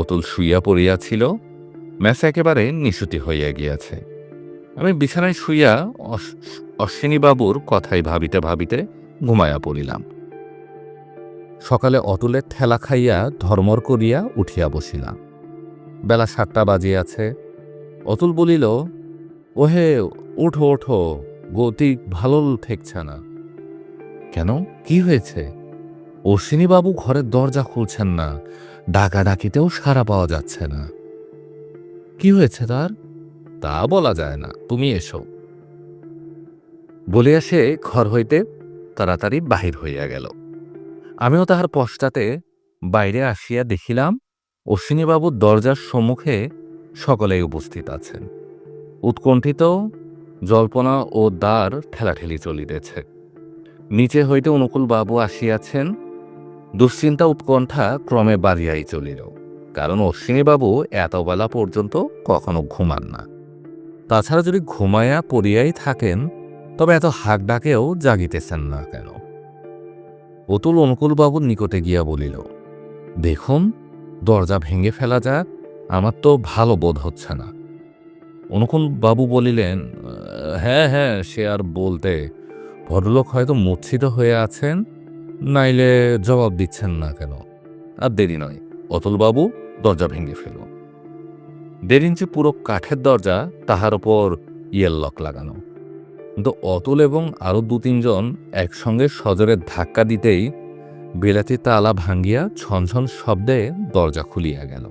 Speaker 1: অতুল শুইয়া পড়িয়াছিল। মেস একেবারে নিশুতি হইয়া গিয়াছে। আমি বিছানায় শুইয়া অশ্বিনীবাবুর কথাই ভাবিতে ভাবিতে ঘুমাইয়া পড়িলাম। সকালে অতুলের ঠেলা খাইয়া ধর্মর করিয়া উঠিয়া বসিলাম। বেলা 7টা বাজিয়াছে। অতুল বলিল, ওহে, ওঠো ওঠো, গতি ভালো ঠেকছে না। কেন, কি হয়েছে? অশ্বিনীবাবু ঘরের দরজা খুলছেন না, ডাকাডাকিতেও সাড়া পাওয়া যাচ্ছে না। কি হয়েছে তার? তা বলা যায় না, তুমি এসো। বলিয়া সে ঘর হইতে তাড়াতাড়ি বাহির হইয়া গেল। আমিও তাহার পশ্চাতে বাইরে আসিয়া দেখিলাম অশ্বিনীবাবুর দরজার সম্মুখে সকলেই উপস্থিত আছেন। উৎকণ্ঠিত জল্পনা ও দ্বার ঠেলাঠেলি চলিতেছে। নিচে হইতে অনুকূলবাবু আসিয়াছেন। দুশ্চিন্তা উৎকণ্ঠা ক্রমে বাড়িয়াই চলিল, কারণ অশ্বিনীবাবু এতবেলা পর্যন্ত কখনো ঘুমান না। তাছাড়া যদি ঘুমাইয়া পড়িয়াই থাকেন, তবে এত হাক ডাকেও জাগিতেছেন না কেন? অতুল অনুকূলবাবুর নিকটে গিয়া বলিল, দেখুন, দরজা ভেঙে ফেলা যাক, আমার তো ভালো বোধ হচ্ছে না। অনুকূলবাবু বলিলেন, হ্যাঁ হ্যাঁ, সে আর বলতে। ভদ্রলোক হয়তো মূর্ছিত হয়ে আছেন, নাইলে জবাব দিচ্ছেন না কেন? আর দেরি নয়, অতুলবাবু দরজা ভেঙে ফেল। 1.5 ইঞ্চি পুরো কাঠের দরজা, তাহার ওপর ইয়েল লক লাগানো। কিন্তু অতুল এবং আরও 2-3 জন একসঙ্গে সজোরে ধাক্কা দিতেই বিলাতি তালা ভাঙ্গিয়া ছনছন শব্দে দরজা খুলিয়া গেল।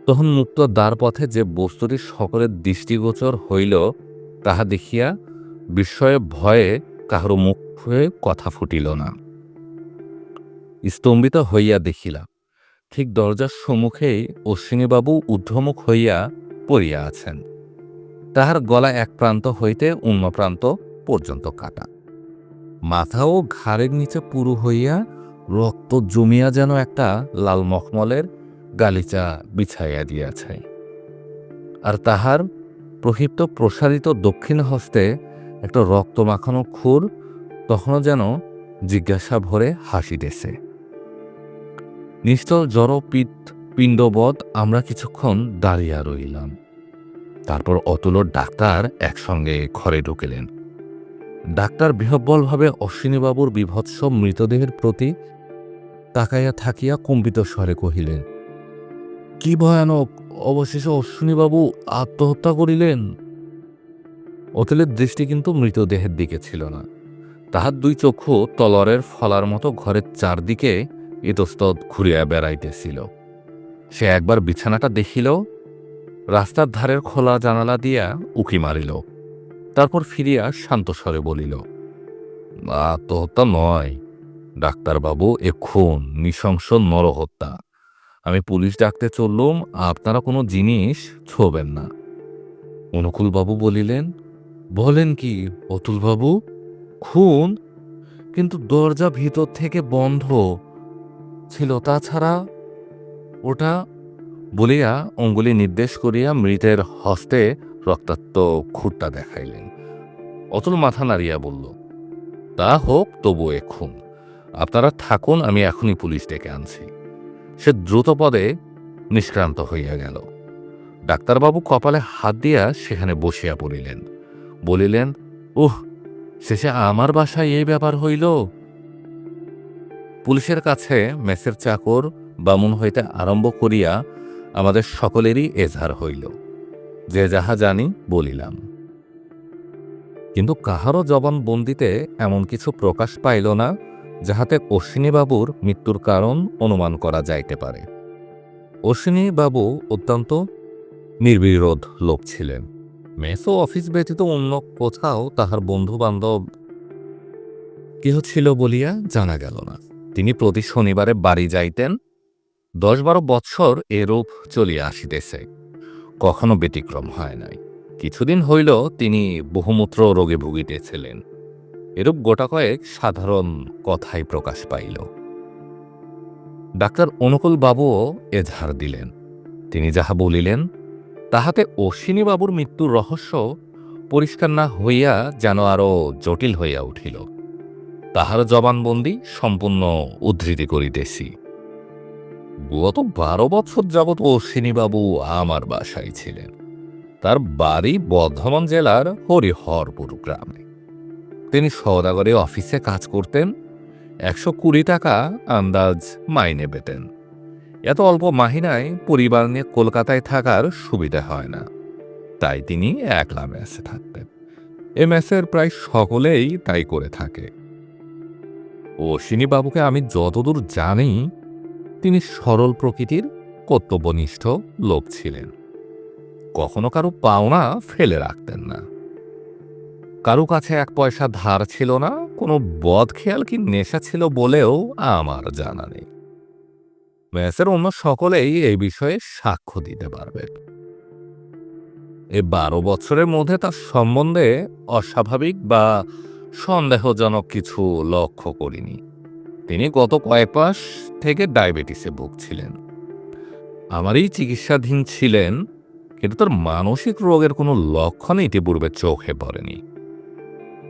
Speaker 1: তখন মুক্ত দ্বার পথে যে বস্তুটি সকলের দৃষ্টিগোচর হইল, তাহা দেখিয়া বিস্ময়ে ভয়ে কাহারও মুখ হয়ে কথা ফুটিল না। স্তম্ভিত হইয়া দেখিলাম, ঠিক দরজার সম্মুখেই অশ্বিনীবাবু ঊর্ধ্বমুখ হইয়া পড়িয়া আছেন। তাহার গলা এক প্রান্ত হইতে অন্য প্রান্ত পর্যন্ত কাটা। মাথা ও ঘাড়ের নিচে পুরু হইয়া রক্ত জমিয়া যেন একটা লাল মখমলের গালিচা বিছাইয়া দিয়াছে। আর তাহার প্রক্ষিপ্ত প্রসারিত দক্ষিণ হস্তে একটা রক্ত মাখানো খুর তখনও যেন জিজ্ঞাসা ভরে হাসিতেছে। নিশ্চল জড় পিণ্ডবৎ আমরা কিছুক্ষণ দাঁড়িয়া রইলাম। তারপর অতুল ও ডাক্তার একসঙ্গে ঘরে ঢুকিলেন। ডাক্তার বিহ্বলভাবে অশ্বিনীবাবুর বিভৎস মৃতদেহের প্রতি তাকাইয়া থাকিয়া কম্পিত স্বরে কহিলেন, কি ভয়ানক! অবশেষে অশ্বিনীবাবু আত্মহত্যা করিলেন। অতুলের দৃষ্টি কিন্তু মৃতদেহের দিকে ছিল না। তাহার 2 চক্ষু তলোয়ারের ফলার মতো ঘরের চারদিকে ইতস্তত ঘুরিয়া বেড়াইতেছিল। সে একবার বিছানাটা দেখিল, রাস্তার ধারের খোলা জানালা দিয়া উকি মারিল। তারপর ফিরিয়া শান্ত স্বরে বলিল, আত্মহত্যা নয় ডাক্তারবাবু, এ খুন, নৃশংস নরহত্যা। আমি পুলিশ ডাকতে চললুম, আপনারা কোনো জিনিস ছোঁবেন না। অনুকূলবাবু বলিলেন, বলেন কি অতুলবাবু, খুন? কিন্তু দরজা ভিতর থেকে বন্ধ ছিল, তাছাড়া ওটা, বলিয়া অঙ্গুলি নির্দেশ করিয়া মৃতের হস্তে রক্তাক্ত খুঁটটা দেখাইলেন। অতুল মাথা নাড়িয়া বলল, তা হোক, তবু এ খুন। আপনারা থাকুন, আমি এখনই পুলিশ ডেকে আনছি। সে দ্রুতপদে নিষ্ক্রান্ত হইয়া গেল। ডাক্তারবাবু কপালে হাত দিয়া সেখানে বসিয়া পড়িলেন। বলিলেন, উহ, শেষে আমার বাসায় এই ব্যাপার হইল। পুলিশের কাছে মেসের চাকর বামুন হইতে আরম্ভ করিয়া আমাদের সকলেরই এজাহার হইল। যে যাহা জানি বলিলাম, কিন্তু কাহারও জবানবন্দিতে এমন কিছু প্রকাশ পাইল না যাহাতে অশ্বিনীবাবুর মৃত্যুর কারণ অনুমান করা যাইতে পারে। অশ্বিনীবাবু অত্যন্ত নির্বিরোধ লোক ছিলেন। মেস ও অফিস ব্যতীত অন্য কোথাও তাহার বন্ধু বান্ধব কেহ ছিল বলিয়া জানা গেল না। তিনি প্রতি শনিবারে বাড়ি যাইতেন। ১০-১২ বৎসর এরূপ চলিয়া আসিতেছে, কখনো ব্যতিক্রম হয় নাই। কিছুদিন হইল তিনি বহুমূত্র রোগে ভুগিতেছিলেন, এরূপ গোটা কয়েক সাধারণ কথাই প্রকাশ পাইল। ডাক্তার অনুকূল বাবুও এধার দিলেন। তিনি যাহা বলিলেন তাহাতে অশ্বিনীবাবুর মৃত্যুর রহস্য পরিষ্কার না হইয়া যেন আরও জটিল হইয়া উঠিল। তাহার জবানবন্দি সম্পূর্ণ উদ্ধৃতি করিতেছি। গত ১২ বছর যাবৎ অশ্বিনীবাবু আমার বাসায় ছিলেন। তার বাড়ি বর্ধমান জেলার হরিহরপুর গ্রামে। তিনি সওদাগরি অফিসে কাজ করতেন। ১২০ টাকা আন্দাজ মাইনে পেতেন। এত অল্প মাহিনায় পরিবার নিয়ে কলকাতায় থাকার সুবিধা হয় না, তাই তিনি একলা মেসে থাকতেন। এ মেসের প্রায় সকলেই তাই করে থাকে। অশ্বিনীবাবুকে আমি যতদূর জানি তিনি সরল প্রকৃতির কর্তব্যনিষ্ঠ লোক ছিলেন। কখনো কারো পাওনা ফেলে রাখতেন না। কারো কাছে ১ পয়সা ধার ছিল না। কোনো বদখেয়াল কি নেশা ছিল বলেও আমার জানা নেই। মেসের অন্য সকলেই এই বিষয়ে সাক্ষ্য দিতে পারবেন। এ ১২ বছরের মধ্যে তার সম্বন্ধে অস্বাভাবিক বা সন্দেহজনক কিছু লক্ষ্য করিনি। তিনি গত কয়েক মাস থেকে ডায়াবেটিসে ভুগছিলেন। আমারই চিকিৎসাধীন ছিলেন, কিন্তু তার মানসিক রোগের কোনো লক্ষণ ইতিপূর্বে চোখে পড়েনি।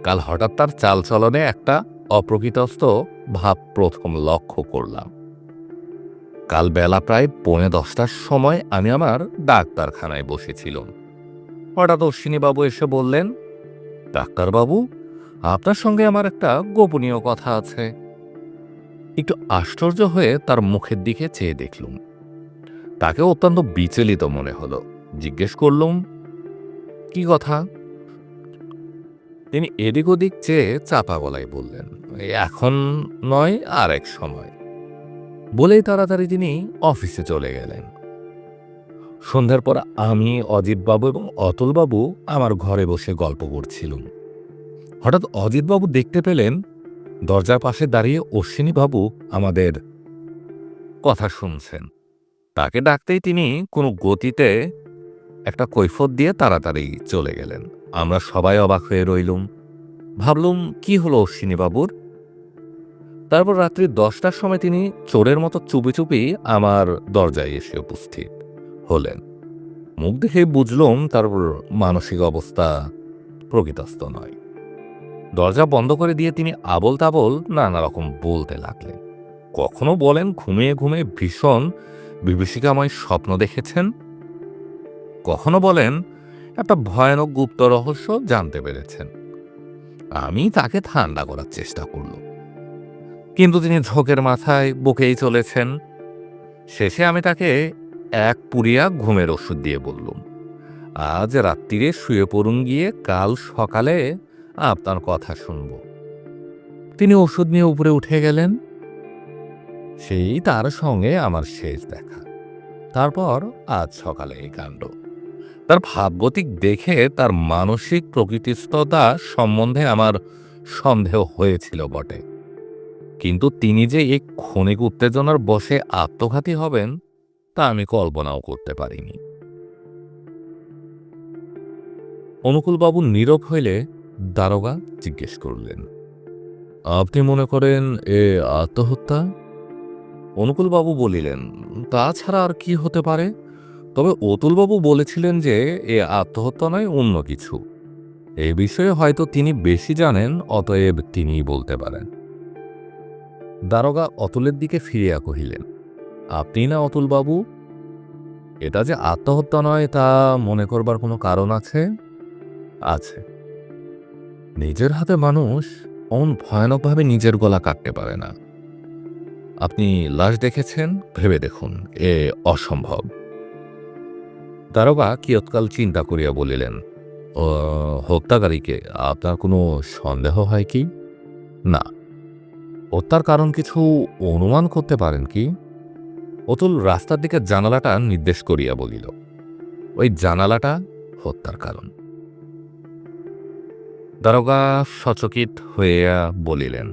Speaker 1: কাল হঠাৎ তার চালচলনে একটা অপ্রকৃতস্থ ভাব প্রথম লক্ষ্য করলাম। কাল বেলা প্রায় 10:45টার সময় আমি আমার ডাক্তারখানায় বসেছিলাম। হঠাৎ অশ্বিনীবাবু এসে বললেন, ডাক্তারবাবু, আপনার সঙ্গে আমার একটা গোপনীয় কথা আছে। একটু আশ্চর্য হয়ে তার মুখের দিকে চেয়ে দেখলুম। তাকে অত্যন্ত বিচলিত মনে হলো। জিজ্ঞেস করলুম, কি কথা? তিনি এদিক ওদিক চেয়ে চাপা গলায় বললেন, এখন নয়, আর এক সময়। বলেই তাড়াতাড়ি তিনি অফিসে চলে গেলেন। সন্ধ্যার পর আমি, অজিতবাবু এবং অতুলবাবু আমার ঘরে বসে গল্প করছিলুম। হঠাৎ অজিতবাবু দেখতে পেলেন দরজার পাশে দাঁড়িয়ে অশ্বিনীবাবু আমাদের কথা শুনছেন। তাকে ডাকতেই তিনি কোনো গতিতে একটা কৈফিয়ত দিয়ে তাড়াতাড়ি চলে গেলেন। আমরা সবাই অবাক হয়ে রইলুম। ভাবলুম, কি হলো অশ্বিনীবাবুর? তারপর রাত্রি 10টার সময় তিনি চোরের মতো চুপি চুপি আমার দরজায় এসে উপস্থিত হলেন। মুখ দেখে বুঝলুম তার মানসিক অবস্থা প্রকৃতস্থ নয়। দরজা বন্ধ করে দিয়ে তিনি আবোল তাবোল নানা রকম বলতে লাগলেন। কখনো বলেন ঘুমিয়ে ঘুমিয়ে ভীষণ বিভীষিকাময় স্বপ্ন দেখেছেন, কখনো বলেন একটা ভয়ানক গুপ্ত রহস্য জানতে পেরেছেন। আমি তাকে ঠান্ডা করার চেষ্টা করলাম, কিন্তু তিনি ঝোঁকের মাথায় বকেই চলেছেন। শেষে আমি তাকে এক পুরিয়া ঘুমের ওষুধ দিয়ে বললুম, আজ রাত্রিরে শুয়ে পড়ুন গিয়ে, কাল সকালে আপনার কথা শুনব। তিনি ওষুধ নিয়ে উপরে উঠে গেলেন। সেই তার সঙ্গে আমার শেষ দেখা। তারপর আজ সকালে এই কাণ্ড। তার ভাবগতিক দেখে তার মানসিক প্রকৃতিস্থতা সম্বন্ধে আমার সন্দেহ হয়েছিল বটে, কিন্তু তিনি যে এই ক্ষণিক উত্তেজনার বশে আত্মঘাতী হবেন তা আমি কল্পনাও করতে পারিনি। অনুকূলবাবু নীরব হইলে দারোগা জিজ্ঞেস করলেন, আপনি মনে করেন এ আত্মহত্যা? অনুকূলবাবু বলিলেন, তাছাড়া আর কি হতে পারে? তবে অতুলবাবু বলেছিলেন যে এ আত্মহত্যা নয়, অন্য কিছু। এই বিষয়ে হয়তো তিনি বেশি জানেন, অতএব তিনিই বলতে পারেন। দারোগা অতুলের দিকে ফিরিয়া কহিলেন, আপনি না অতুলবাবু? এটা যে আত্মহত্যা নয় তা মনে করবার কোনো কারণ আছে? আছে। নিজের হাতে মানুষ অমন ভয়ানকভাবে নিজের গলা কাটতে পারে না। আপনি লাশ দেখেছেন, ভেবে দেখুন, এ অসম্ভব। দারোগা কিয়ৎকাল চিন্তা করিয়া বলিলেন, হত্যাকারীকে আপনার কোনো সন্দেহ হয় কি? না। হত্যার কারণ কিছু অনুমান করতে পারেন কি? অতুল রাস্তার দিকে জানালাটা নির্দেশ করিয়া বলিল, ওই জানালাটা হত্যার কারণ। দারোগা সচকিত হইয়া বলিলেন,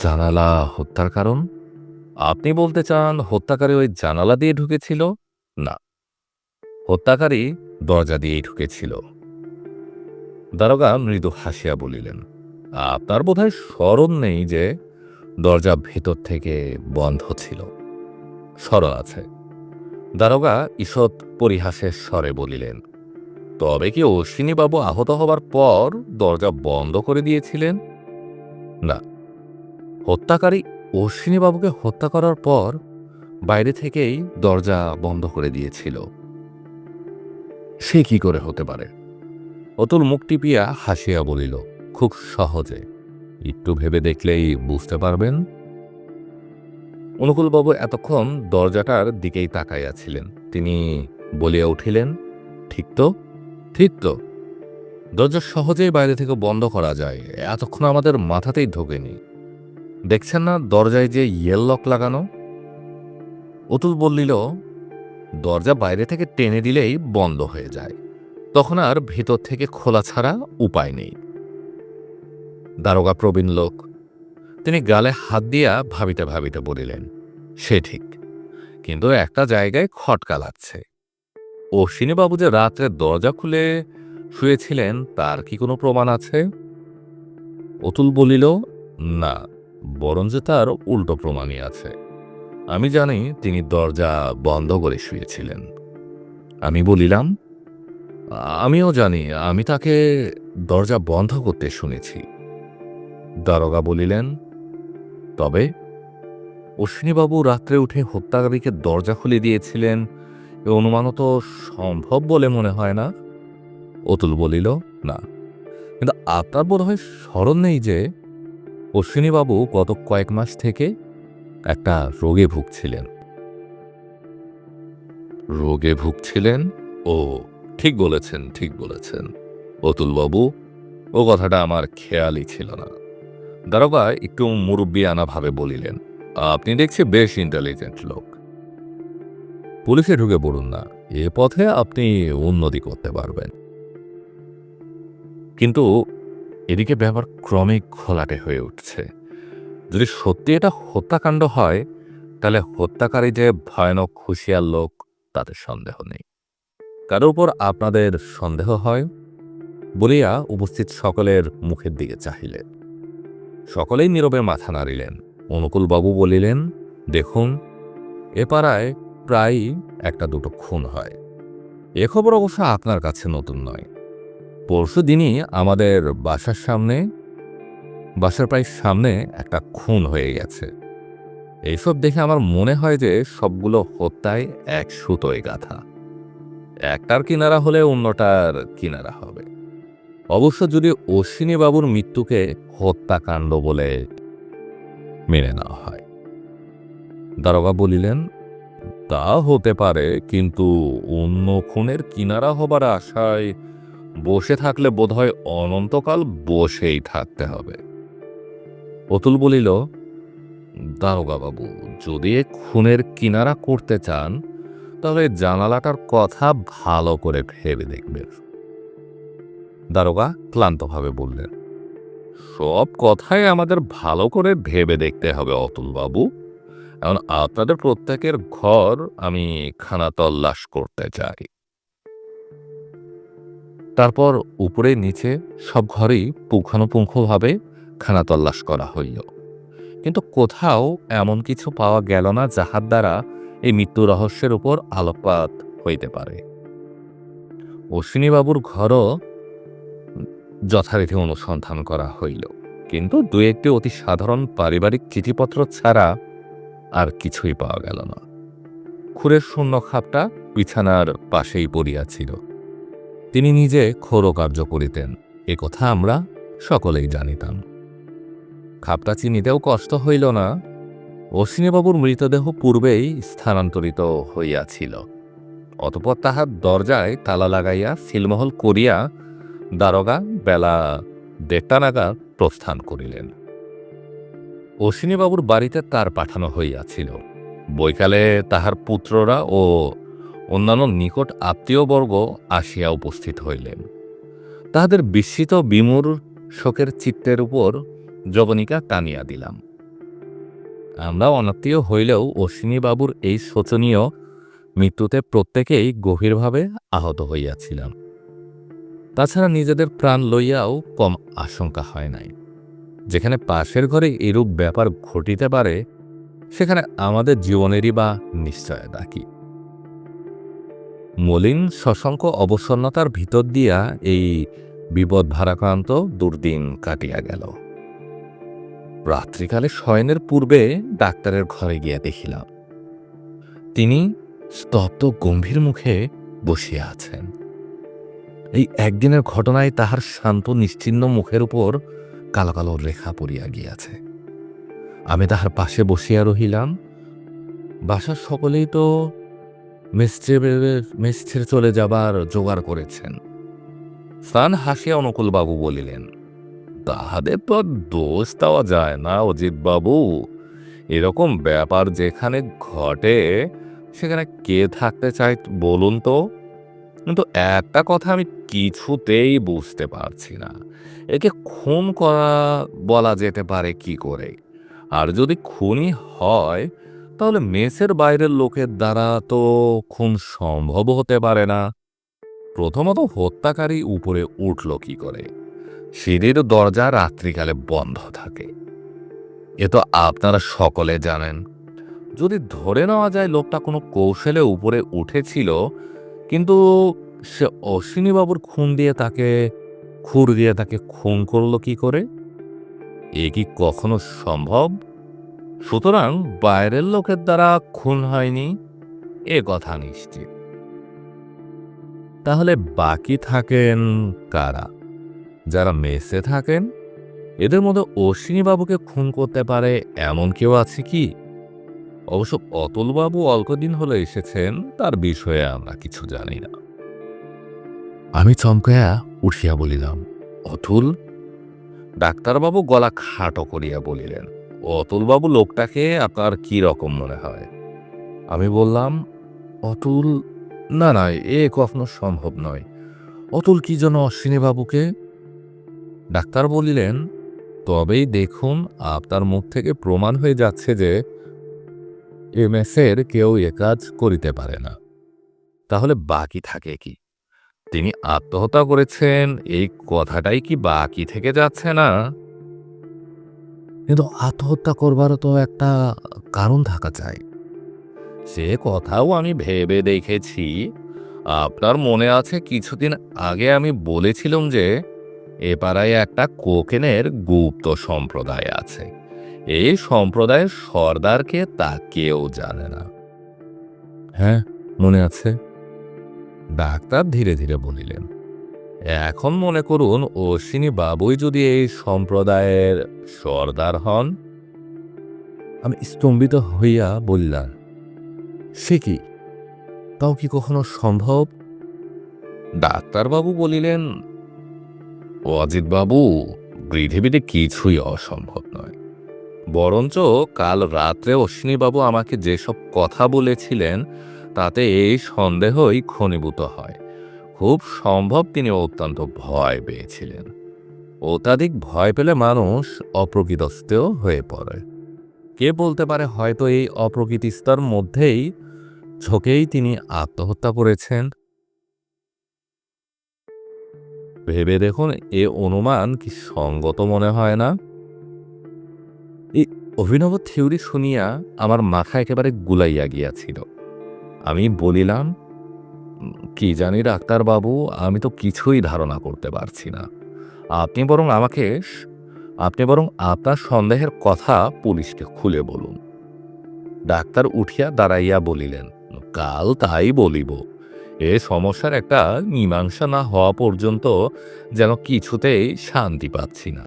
Speaker 1: জানালা হত্যার কারণ? আপনি বলতে চান হত্যাকারী ওই জানালা দিয়ে ঢুকেছিল? না, হত্যাকারী দরজা দিয়েই ঢুকেছিল। দারোগা মৃদু হাসিয়া বলিলেন, আপনার বোধহয় স্মরণ নেই যে দরজা ভেতর থেকে বন্ধ ছিল। স্মরণ আছে। দারোগা ঈষৎ পরিহাসের স্বরে বলিলেন, তবে কি অশ্বিনীবাবু আহত হবার পর দরজা বন্ধ করে দিয়েছিলেন? না, হত্যাকারী অশ্বিনীবাবুকে হত্যা করার পর বাইরে থেকেই দরজা বন্ধ করে দিয়েছিল। সে কি করে হতে পারে? অতুল মুখ টিপিয়া হাসিয়া বলিল, খুব সহজে, একটু ভেবে দেখলেই বুঝতে পারবেন। অনুকূলবাবু এতক্ষণ দরজাটার দিকেই তাকাইয়াছিলেন। তিনি বলিয়া উঠিলেন, ঠিক তো, ঠিক তো, দরজা সহজেই বাইরে থেকে বন্ধ করা যায়, এতক্ষণ আমাদের মাথাতেই ঢোকেনি। দেখছেন না দরজায় যে ইয়েল লক লাগানো? অতুল বললিল, দরজা বাইরে থেকে টেনে দিলেই বন্ধ হয়ে যায়, তখন আর ভেতর থেকে খোলা ছাড়া উপায় নেই। দারোগা প্রবীণ লোক, তিনি গালে হাত দিয়া ভাবিতে ভাবিতে বলিলেন, সে ঠিক, কিন্তু একটা জায়গায় খটকা লাগছে। অশ্বিনীবাবু যে রাত্রে দরজা খুলে শুয়েছিলেন তার কি কোনো প্রমাণ আছে? অতুল বলিল, না, বরঞ্চ তার উল্টো প্রমাণই আছে। আমি জানি তিনি দরজা বন্ধ করে শুয়েছিলেন। আমি বলিলাম, আমিও জানি, আমি তাকে দরজা বন্ধ করতে শুনেছি। দারোগা বলিলেন, তবে অশ্বিনীবাবু রাত্রে উঠে হত্যাকারীকে দরজা খুলে দিয়েছিলেন এ অনুমানও তো সম্ভব বলে মনে হয় না। অতুল বলিল, না, কিন্তু আপনার বোধ হয় স্মরণ নেই যে অশ্বিনীবাবু গত কয়েক মাস থেকে একটা রোগে ভুগছিলেন। রোগে ভুগছিলেন? ও, ঠিক বলেছেন, ঠিক বলেছেন অতুলবাবু, ও কথাটা আমার খেয়ালই ছিল না। দারোগা একটু মুরব্বিয়ানা ভাবে বলিলেন, আপনি দেখছি বেশ ইন্টেলিজেন্ট লোক। পুলিশে ঢুকে পড়ুন না, এ পথে আপনি উন্নতি করতে পারবেন। কিন্তু এদিকে ব্যাপার ক্রমিক ঘোলাটে হয়ে উঠছে। যদি সত্যি এটা হত্যাকাণ্ড হয়, তাহলে হত্যাকারী যে ভয়ানক হুঁশিয়ার লোক তাতে সন্দেহ নেই। কারো উপর আপনাদের সন্দেহ হয়? বলিয়া উপস্থিত সকলের মুখের দিকে চাহিলেন। সকলেই নীরবে মাথা নাড়িলেন। অনুকূলবাবু বলিলেন, দেখুন, এ পাড়ায় প্রায়ই একটা দুটো খুন হয়। এ খবর অবশ্য আপনার কাছে নতুন নয়। পরশু দিনই আমাদের বাসার প্রায় সামনে একটা খুন হয়ে গেছে। এইসব দেখে আমার মনে হয় যে সবগুলো হত্যায় এক সুতোয় গাঁথা। একটার কিনারা হলে অন্যটার কিনারা হবে। অবশ্য যদি অশ্বিনীবাবুর মৃত্যুকে হত্যাকাণ্ড বলে মেনে নেওয়া হয়। দারোগা বলিলেন, তা হতে পারে, কিন্তু অন্য খুনের কিনারা হবার আশায় বসে থাকলে বোধহয় অনন্তকাল বসেই থাকতে হবে। অতুল বলিল, দারোগা বাবু, যদি এ খুনের কিনারা করতে চান তাহলে জানালাটার কথা ভালো করে ভেবে দেখবেন। দারোগা ক্লান্তভাবে বললেন, সব কথাই আমাদের ভালো করে ভেবে দেখতে হবে অতুলবাবু। এখন আপনাদের প্রত্যেকের ঘর আমি খানা তল্লাশ করতে চাই। তারপর উপরে নিচে সব ঘরেই পুঙ্খানুপুঙ্খভাবে খানা তল্লাশ করা হইল, কিন্তু কোথাও এমন কিছু পাওয়া গেল না যাহার দ্বারা এই মৃত্যু রহস্যের উপর আলোকপাত হইতে পারে। অশ্বিনীবাবুর ঘরও যথারীতি অনুসন্ধান করা হইল, কিন্তু দুই একটি অতি সাধারণ পারিবারিক চিঠিপত্র ছাড়া আর কিছুই পাওয়া গেল না। খুরের শূন্য খাপটা বিছানার পাশেই পড়িয়াছিল। তিনি নিজে ক্ষৌরকার্য করিতেন, এ কথা আমরা সকলেই জানিতাম। খাপটা চিনিতেও কষ্ট হইল না। অশ্বিনীবাবুর মৃতদেহ পূর্বেই স্থানান্তরিত হইয়াছিল। অতঃপর তাহার দরজায় তালা লাগাইয়া সিলমোহর করিয়া দারোগা বেলা 1:30 নাগাদ প্রস্থান করিলেন। অশ্বিনীবাবুর বাড়িতে তার পাঠানো হইয়াছিল। বৈকালে তাহার পুত্ররা ও অন্যান্য নিকট আত্মীয়বর্গ আসিয়া উপস্থিত হইলেন। তাহাদের বিস্মিত বিমূঢ় শোকের চিত্তের উপর যবনিকা টানিয়া দিলাম। আমরা অনাত্মীয় হইলেও অশ্বিনীবাবুর এই শোচনীয় মৃত্যুতে প্রত্যেকেই গভীরভাবে আহত হইয়াছিলাম। তাছাড়া নিজেদের প্রাণ লইয়াও কম আশঙ্কা হয় নাই। যেখানে পাশের ঘরে এরূপ ব্যাপার ঘটিতে পারে, সেখানে আমাদের জীবনেরই বা নিশ্চয়তা কি? মলিন শশাঙ্ক অবসন্নতার ভিতর দিয়া এই বিপদ ভারাক্রান্ত দুর্দিন কাটিয়া গেল। রাত্রিকালে শয়নের পূর্বে ডাক্তারের ঘরে গিয়া দেখিলাম তিনি স্তব্ধ গম্ভীর মুখে বসিয়া আছেন। এই একদিনের ঘটনায় তাহার শান্ত নিশ্চিহ্ন মুখের উপর কালো কালো রেখা পড়িয়া গিয়াছে। আমি তাহার পাশে বসিয়া রহিলাম। বাসার সকলেই তো মেস ছেড়ে চলে যাবার জোগাড় করেছেন। স্নান হাসিয়া অনুকূলবাবু বলিলেন, তাহাদের তো আর দোষ দেওয়া যায় না অজিতবাবু। এরকম ব্যাপার যেখানে ঘটে সেখানে কে থাকতে চায় বলুন তো? কিন্তু একটা কথা আমি কিছুতেই বুঝতে পারছি না, একে খুন করা বলা যেতে পারে কি করে? আর যদি খুনই হয়, তাহলে মেসের বাইরের লোকের দ্বারা তো খুন সম্ভব হতে পারে না। প্রথমত হত্যাকারী উপরে উঠল কি করে? সিঁড়ির দরজা রাত্রিকালে বন্ধ থাকে, এ তো আপনারা সকলে জানেন। যদি ধরে নেওয়া যায় লোকটা কোনো কৌশলে উপরে উঠেছিল, কিন্তু সে অশ্বিনীবাবুর খুর দিয়ে তাকে খুন করলো কি করে? এ কি কখনো সম্ভব? সুতরাং বাইরের লোকের দ্বারা খুন হয়নি, এ কথা নিশ্চিত। তাহলে বাকি থাকেন কারা? যারা মেসে থাকেন। এদের মধ্যে অশ্বিনীবাবুকে খুন করতে পারে এমন কেউ আছে কি? অবশ্য অতুলবাবু অল্পদিন হলো এসেছেন, তার বিষয়ে আমরা কিছু জানি না। আমি চমকাইয়া উঠিয়া বলিলাম, অতুল? ডাক্তারবাবু গলা খাটো করিয়া বলিলেন, অতুলবাবু লোকটাকে আপনার কি রকম মনে হয়? আমি বললাম, অতুল? না না, এ কখনো সম্ভব নয়। অতুল কি জন্য অশ্বিনীবাবুকে? ডাক্তার বলিলেন, তবেই দেখুন, আপনার মুখ থেকে প্রমাণ হয়ে যাচ্ছে যে এমএসের কেউ এ কাজ করিতে পারে না। তাহলে বাকি থাকে কি? তিনি আত্মহত্যা করেছেন, এই কথাটাই কি বাকি থেকে যাচ্ছে না? কিন্তু আত্মহত্যা করবারও তো একটা কারণ থাকা চাই। সে কথাও আমি ভেবে দেখেছি। আপনার মনে আছে কিছুদিন আগে আমি বলেছিলাম যে এ পাড়ায় একটা কোকেনের গুপ্ত সম্প্রদায় আছে। এই সম্প্রদায়ের সর্দারকে তা কেউ জানে না। হ্যাঁ, মনে আছে। ডাক্তার ধীরে ধীরে বলিলেন, এখন মনে করুন অশ্বিনী বাবুই যদি এই সম্প্রদায়ের সর্দার হন। আমি স্তম্ভিত হইয়া বললাম, সে কি? তাও কি কখনো সম্ভব? ডাক্তারবাবু বলিলেন, অজিতবাবু, পৃথিবীতে কিছুই অসম্ভব নয়। বরঞ্চ কাল রাত্রে অশ্বিনীবাবু আমাকে যেসব কথা বলেছিলেন, তাতে এই সন্দেহই ঘনীভূত হয়। খুব সম্ভব তিনি অত্যন্ত ভয় পেয়েছিলেন। অত্যাধিক ভয় পেলে মানুষ অপ্রকৃতস্থ হয়ে পড়ে। কে বলতে পারে, হয়তো এই অপ্রকৃতিস্তর মধ্যেই ঝোঁকেই তিনি আত্মহত্যা করেছেন। ভেবে দেখুন, এ অনুমান কি সঙ্গত মনে হয় না? এই অভিনব থিওরি শুনিয়া আমার মাথা একেবারে গুলাইয়া গিয়াছিল। আমি বলিলাম, কি জানি ডাক্তারবাবু, আমি তো কিছুই ধারণা করতে পারছি না। আপনি বরং আপনার সন্দেহের কথা পুলিশকে খুলে বলুন। ডাক্তার উঠিয়া দাঁড়াইয়া বলিলেন, কাল তাই বলিব। এ সমস্যার একটা মীমাংসা না হওয়া পর্যন্ত যেন কিছুতেই শান্তি পাচ্ছি না।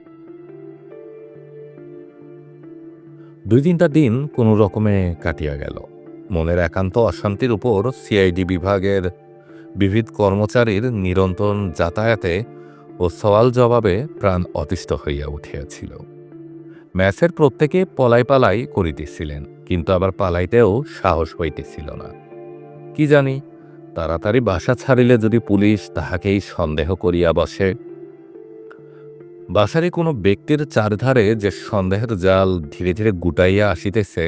Speaker 1: 2-3টা দিন কোনো রকমে কাটিয়া গেল। মনের একান্ত অশান্তির উপর সিআইডি বিভাগের বিবিধ কর্মচারীর নিরন্তর যাতায়াতে ও সওয়াল জবাবে প্রাণ অতিষ্ঠ হইয়া উঠিয়াছিল। ম্যাচের প্রত্যেকে পলাই করিতেছিলেন, কিন্তু আবার পালাইতেও সাহস হইতেছিল না। কি জানি, তাড়াতাড়ি বাসা ছাড়িলে যদি পুলিশ তাহাকেই সন্দেহ করিয়া বসে। বাসারে কোনো ব্যক্তির চারধারে যে সন্দেহের জাল ধীরে ধীরে গুটাইয়া আসিতেছে,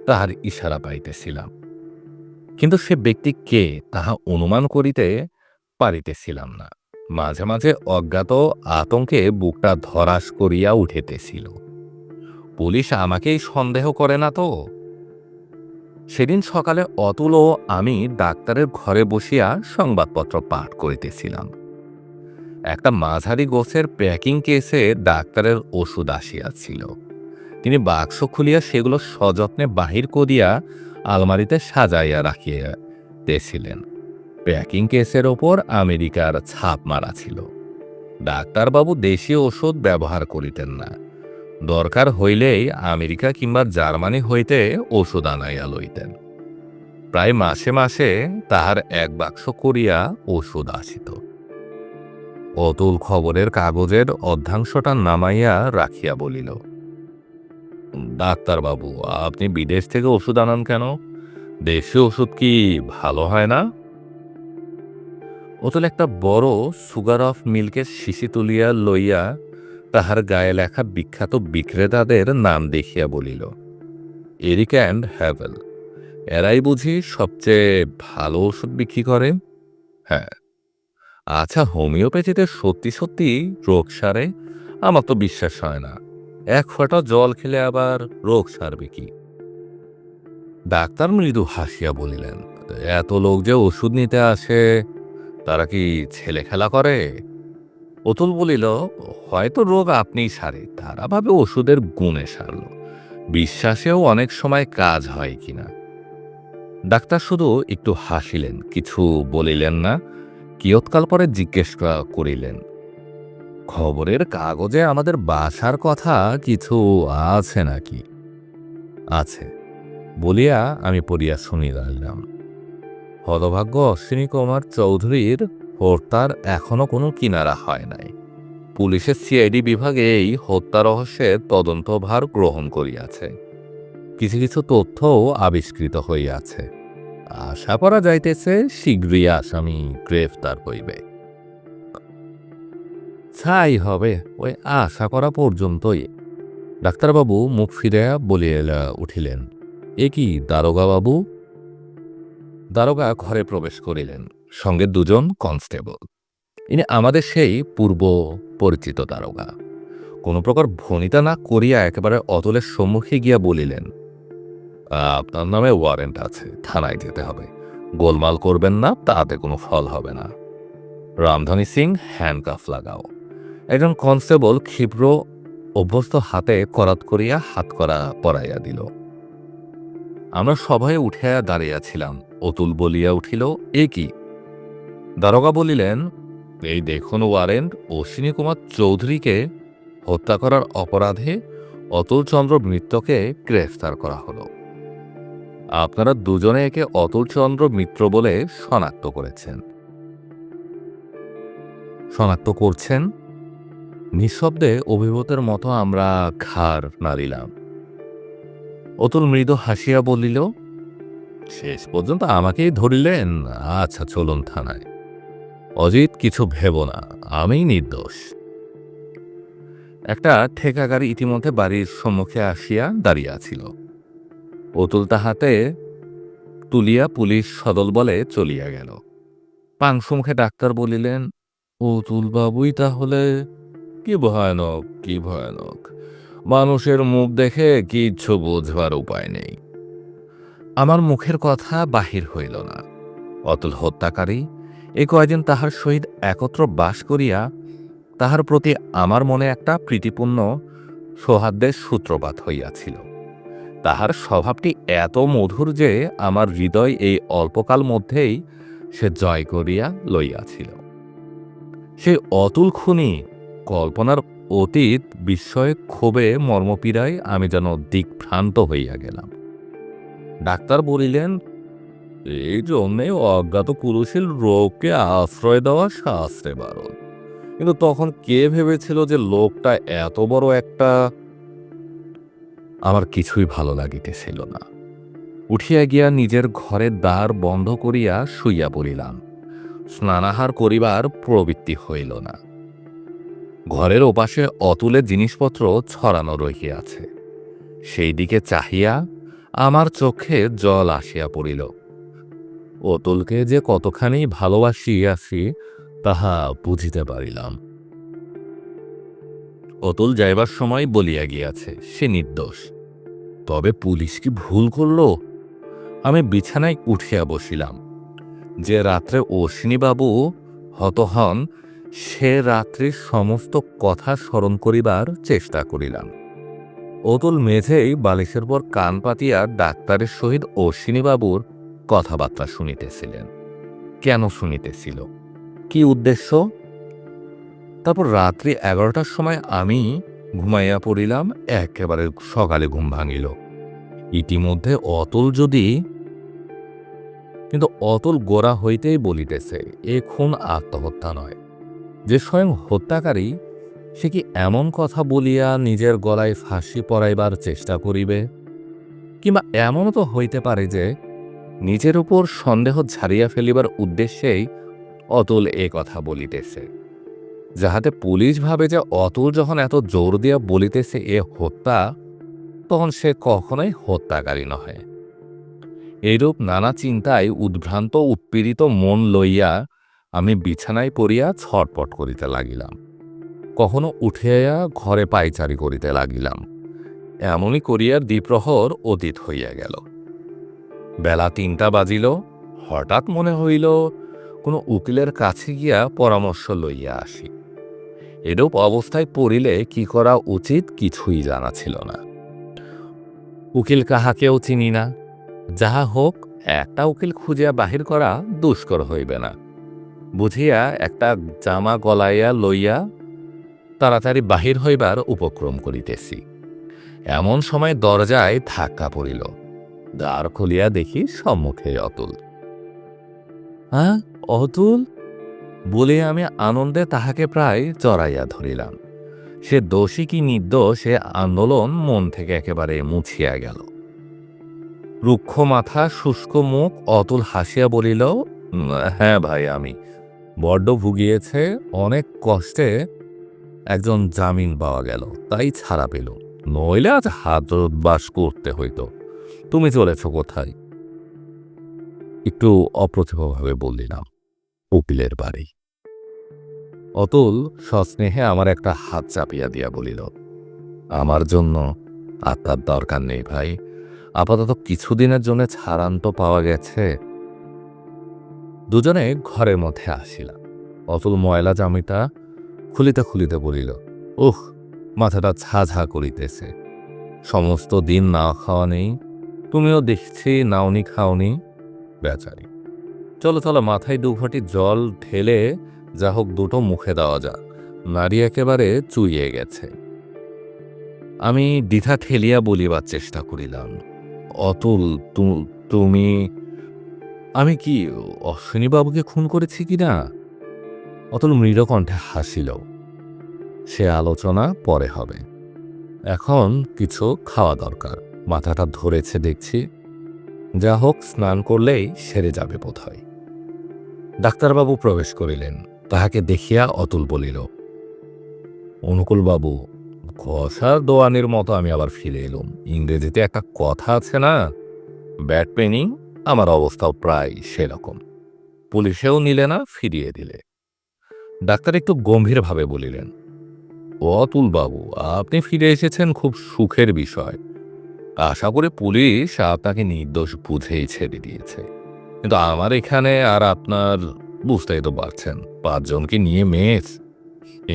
Speaker 1: তাহার ইশারা পাইতেছিলাম, কিন্তু সে ব্যক্তি কে তাহা অনুমান করিতে পারিতেছিলাম না। মাঝে মাঝে অজ্ঞাত আতঙ্কে বুকটা ধরাস করিয়া উঠিতেছিল। পুলিশ আমাকেই সন্দেহ করে না তো? সেদিন সকালে অতুল ও আমি ডাক্তারের ঘরে বসিয়া সংবাদপত্র পাঠ করিতেছিলাম। একটা মাঝারি গোছের প্যাকিং কেসে ডাক্তারের ওষুধ আসিয়াছিল। তিনি বাক্স খুলিয়া সেগুলো সযত্নে বাহির করিয়া আলমারিতে সাজাইয়া রাখিয়াছিলেন। প্যাকিং কেসের ওপর আমেরিকার ছাপ মারা ছিল। ডাক্তারবাবু দেশীয় ওষুধ ব্যবহার করিতেন না, দরকার হইলেই আমেরিকা কিংবা জার্মানি হইতে ওষুধ আনাইয়া লইতেন। প্রায় মাসে মাসে তাহার এক বাক্স করিয়া ওষুধ আসিত। অতুল খবরের কাগজের অর্ধাংশটা নামাইয়া রাখিয়া বলিল, ডাক্তারবাবু, আপনি বিদেশ থেকে ওষুধ আনান কেন? দেশীয় ওষুধ কি ভালো হয় না? অতুল একটা বড় সুগার অফ মিল্কের শিশি তুলিয়া লইয়া তাহার গায়ে লেখা বিখ্যাত বিক্রেতাদের নাম দেখিয়া বলিল, এরিক অ্যান্ড হ্যাভেল। এরাই বুঝি সবচেয়ে ভালো ওষুধ বিক্রি করে? হ্যাঁ। আচ্ছা, হোমিওপ্যাথিতে সত্যি সত্যি রোগ সারে? আমার তো বিশ্বাস হয় না। এক ফোঁটা জল খেলে আবার রোগ সারবে কি? ডাক্তার মৃদু হাসিয়া বলিলেন, এত লোক যে ওষুধ নিতে আসে, তারা কি ছেলে খেলা করে? অতুল বলিল, হয়তো রোগ আপনিই সারে, তারা ভাবে ওষুধের গুণে সারল। বিশ্বাসেও অনেক সময় কাজ হয় কিনা। ডাক্তার শুধু একটু হাসিলেন, কিছু বলিলেন না। কিয়ৎকাল পরে জিজ্ঞেস করিলেন, খবরের কাগজে আমাদের বাসার কথা কিছু আছে নাকি? আছে বলিয়া আমি পড়িয়া শুনিলাম, হতভাগ্য অশ্বিনী কুমার চৌধুরীর হত্যার এখনো কোনো কিনারা হয় নাই। পুলিশের সিআইডি বিভাগে এই হত্যা রহস্যের তদন্তভার গ্রহণ করিয়াছে। কিছু কিছু তথ্যও আবিষ্কৃত হইয়াছে। আশা করা যাইতেছে শীঘ্রই আসামি গ্রেফতার হইবে। ছাই হবে, ওই আশা করা পর্যন্তই। ডাক্তারবাবু মুখ ফিরিয়া বলিয়া উঠিলেন, এ কি দারোগা বাবু? দারোগা ঘরে প্রবেশ করিলেন, সঙ্গে দুজন কনস্টেবল। ইনি আমাদের সেই পূর্ব পরিচিত দারোগা। কোনো প্রকার ভনিতা না করিয়া একেবারে অতুলের সম্মুখে গিয়া বলিলেন, আপনার নামে ওয়ারেন্ট আছে, থানায় যেতে হবে। গোলমাল করবেন না, তাতে কোনো ফল হবে না। রামধনী সিং, হ্যান্ডকাফ লাগাও। একজন কনস্টেবল ক্ষিপ্র অভ্যস্ত হাতে করাত করিয়া হাত করা পরাইয়া দিল। আমরা সবাই উঠিয়া দাঁড়িয়েছিলাম। অতুল বলিয়া উঠিল, এ কি? দারোগা বলিলেন, এই দেখুন ওয়ারেন্ট, অশ্বিনী কুমার চৌধুরীকে হত্যা করার অপরাধে অতুল চন্দ্র মিত্রকে গ্রেফতার করা হলো। আপনারা দুজনে একে অতুল চন্দ্র মিত্র বলে শনাক্ত করছেন। নিঃশব্দে অভিভূতের মতো আমরা ঘাড় নাড়িলাম। অতুল মৃদু হাসিয়া বলিল, শেষ পর্যন্ত আমাকেই ধরিলেন। আচ্ছা, চলুন থানায়। অজিত, কিছু ভেব না, আমিই নির্দোষ। একটা ঠেকা গাড়ি ইতিমধ্যে বাড়ির সম্মুখে আসিয়া দাঁড়িয়েছিল। অতুল তাহাতে তুলিয়া পুলিশ সদল বলে চলিয়া গেল। পাংশুমুখে ডাক্তার বলিলেন, অতুল বাবুই তাহলে? কি ভয়ানক, কি ভয়ানক! মানুষের মুখ দেখে কিচ্ছু বোঝবার উপায় নেই। আমার মুখের কথা বাহির হইল না। অতুল হত্যাকারী, এ কয়দিন তাহার সহিত একত্র বাস করিয়া তাহার প্রতি আমার মনে একটা প্রীতিপূর্ণ সৌহার্দ্যের সূত্রপাত হইয়াছিল। তাহার স্বভাবটি এত মধুর যে আমার হৃদয় এই অল্পকাল মধ্যেই সে জয় করিয়া লইয়াছিল। সেই অতুল খুনি কল্পনার অতীত বিস্ময়ে ক্ষোভে মর্মপীড়ায় আমি যেন দিগ্ভ্রান্ত হইয়া গেলাম। ডাক্তার বলিলেন, এই জন্যে অজ্ঞাত কুরুশীল রোগকে আশ্রয় দেওয়া শাস্ত্রে বারণ। কিন্তু তখন কে ভেবেছিল যে লোকটা এত বড় একটা? আমার কিছুই ভালো লাগিতেছিল না। উঠিয়া গিয়া নিজের ঘরের দ্বার বন্ধ করিয়া শুইয়া পড়িলাম। স্নানাহার করিবার প্রবৃত্তি হইল না। ঘরের ওপাশে অতুলের জিনিসপত্র ছড়ানো রহিয়াছে। সেই দিকে চাহিয়া আমার চোখে জল আসিয়া পড়িল। অতুলকে যে কতখানি ভালোবাসিয়াছি তাহা বুঝিতে পারিলাম। অতুল যাইবার সময় বলিয়া গিয়াছে সে নির্দোষ। তবে পুলিশ কি ভুল করল? আমি বিছানায় উঠিয়া বসিলাম। যে রাত্রে অশ্বিনীবাবু হত হন সে রাত্রির সমস্ত কথা স্মরণ করিবার চেষ্টা করিলাম। অতুল মেঝেই বালিশের পর কান পাতিয়া ডাক্তারের সহিত অশ্বিনীবাবুর কথাবার্তা শুনিতেছিলেন। কেন শুনিতেছিল? কি উদ্দেশ্য? তারপর রাত্রি 11টার সময় আমি ঘুমাইয়া পড়িলাম। একেবারে সকালে ঘুম ভাঙিল। ইতিমধ্যে অতুল যদি, কিন্তু অতুল গোড়া হইতেই বলিতেছে এ খুন আত্মহত্যা নয়। যে স্বয়ং হত্যাকারী সে কি এমন কথা বলিয়া নিজের গলায় ফাঁসি পরাইবার চেষ্টা করিবে? কিংবা এমনও তো হইতে পারে যে নিজের উপর সন্দেহ ঝাড়িয়া ফেলিবার উদ্দেশ্যেই অতুল এ কথা বলিতেছে, যাহাতে পুলিশ ভাবে যে অতুল যখন এত জোর দিয়া বলিতেছে এ হত্যা, তখন সে কখনোই হত্যাকারী নহে। এইরূপ নানা চিন্তায় উদ্ভ্রান্ত উৎপীড়িত মন লইয়া আমি বিছানায় পড়িয়া ছটপট করিতে লাগিলাম। কখনো উঠিয়া ঘরে পায়চারি করিতে লাগিলাম। এমনই করিয়া দ্বিপ্রহর অতীত হইয়া গেল। বেলা 3টা বাজিল। হঠাৎ মনে হইল কোনো উকিলের কাছে গিয়া পরামর্শ লইয়া আসি। এরূপ অবস্থায় পড়িলে কি করা উচিত কিছুই জানা ছিল না। উকিল কাহাকেও চিনি না। যাহা হোক, একটা উকিল খুঁজিয়া বাহির করা দুষ্কর হইবে না বুঝিয়া একটা জামা গলাইয়া লইয়া তাড়াতাড়ি বাহির হইবার উপক্রম করিতেছি। এমন সময় দরজায় ধাক্কা পড়িল। দ্বার খুলিয়া দেখি সম্মুখে অতুল। হ্যাঁ, অতুল বলিয়া আমি আনন্দে তাহাকে প্রায় জড়াইয়া ধরিলাম। সে দোষী কি নির্দোষ সে আন্দোলন মন থেকে একেবারে মুছিয়া গেল। রুক্ষ মাথা, শুষ্ক মুখ, অতুল হাসিয়া বলিল, হ্যাঁ ভাই, আমি বড্ড ভুগিয়েছে। অনেক কষ্টে একজন জামিন পাওয়া গেল, তাই ছাড়া পেল, নইলে আজ হাজতবাস করতে হইত। তুমি চলেছ কোথায়? একটু অপ্রতিভভাবে বললিলাম, উকিলের বাড়ি। অতুল সস্নেহে আমার একটা হাত চাপিয়া দিয়া বলিল, আমার জন্য আত্মার দরকার নেই ভাই, আপাতত কিছুদিনের জন্য ছাড়ান্ত পাওয়া গেছে। দুজনে ঘরের মধ্যে আসিলাম। অতুল ময়লা জামিটা খুলিতে খুলিতে বলিল, উহ, মাথাটা ঝাঝা করিতেছে। সমস্ত দিন না খাওয়া নেই, তুমিও দেখছি নাওনি খাওনি। বেচারি, চলো চলো, মাথায় 2 ঘটি জল ঢেলে যা হোক দুটো মুখে দেওয়া যাক, নারী একেবারে চুইয়ে গেছে। আমি দ্বিধা ঠেলিয়া বলিবার চেষ্টা করিলাম, অতুল, তুমি, আমি কি অশ্বিনীবাবুকে খুন করেছি কিনা? অতুল মৃদকণ্ঠে হাসিল, সে আলোচনা পরে হবে, এখন কিছু খাওয়া দরকার। মাথাটা ধরেছে দেখছি, যা হোক স্নান করলেই সেরে যাবে বোধ হয়। ডাক্তারবাবু প্রবেশ করিলেন। তাহাকে দেখিয়া অতুল বলিল, অনুকূলবাবু, ঘষার দোয়ানির মতো আমি আবার ফিরে এলুম। ইংরেজিতে একটা কথা আছে না, ব্যাড পেনিং, আমার অবস্থাও প্রায় সেরকম। পুলিশেও নিলে না, ফিরিয়ে দিলে। ডাক্তার একটু গম্ভীরভাবে বলিলেন, অতুলবাবু, আপনি ফিরে এসেছেন খুব সুখের বিষয়। আশা করি পুলিশ আপনাকে নির্দোষ বুঝেই ছেড়ে দিয়েছে। কিন্তু আমার এখানে আর আপনার, বুঝতেই তো পারছেন, 5 জনকে নিয়ে মেস,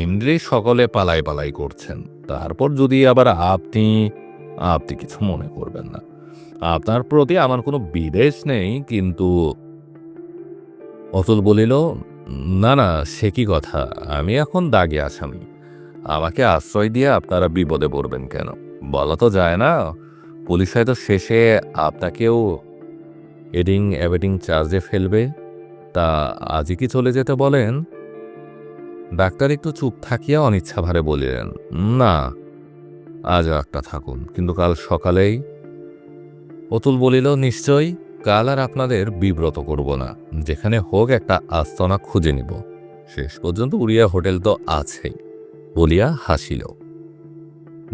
Speaker 1: এমনি সকলে পালাই পালাই করছেন। তারপর যদি আবার আপনি কিছু মনে করবেন না, আপনার প্রতি আমার কোনো বিদ্বেষ নেই, কিন্তু। অতুল বলিল, না না, সে কি কথা, আমি এখন দাগে আসামি, আমাকে আশ্রয় দিয়ে আপনারা বিপদে পড়বেন কেন? বলা তো যায় না, পুলিশ হয়তো শেষে আপনাকেও এডিং অ্যাবেটিং চার্জে ফেলবে। তা আজই কি চলে যেতে বলেন? ডাক্তার একটু চুপ থাকিয়া অনিচ্ছাভাবে বলিলেন, না, আজ একটা থাকুন, কিন্তু কাল সকালেই। অতুল বলিল, নিশ্চয়ই, কাল আর আপনাদের বিব্রত করব না, যেখানে হোক একটা আস্তনা খুঁজে নিব। শেষ পর্যন্ত উড়িয়া হোটেল তো আছেই, বলিয়া হাসিল।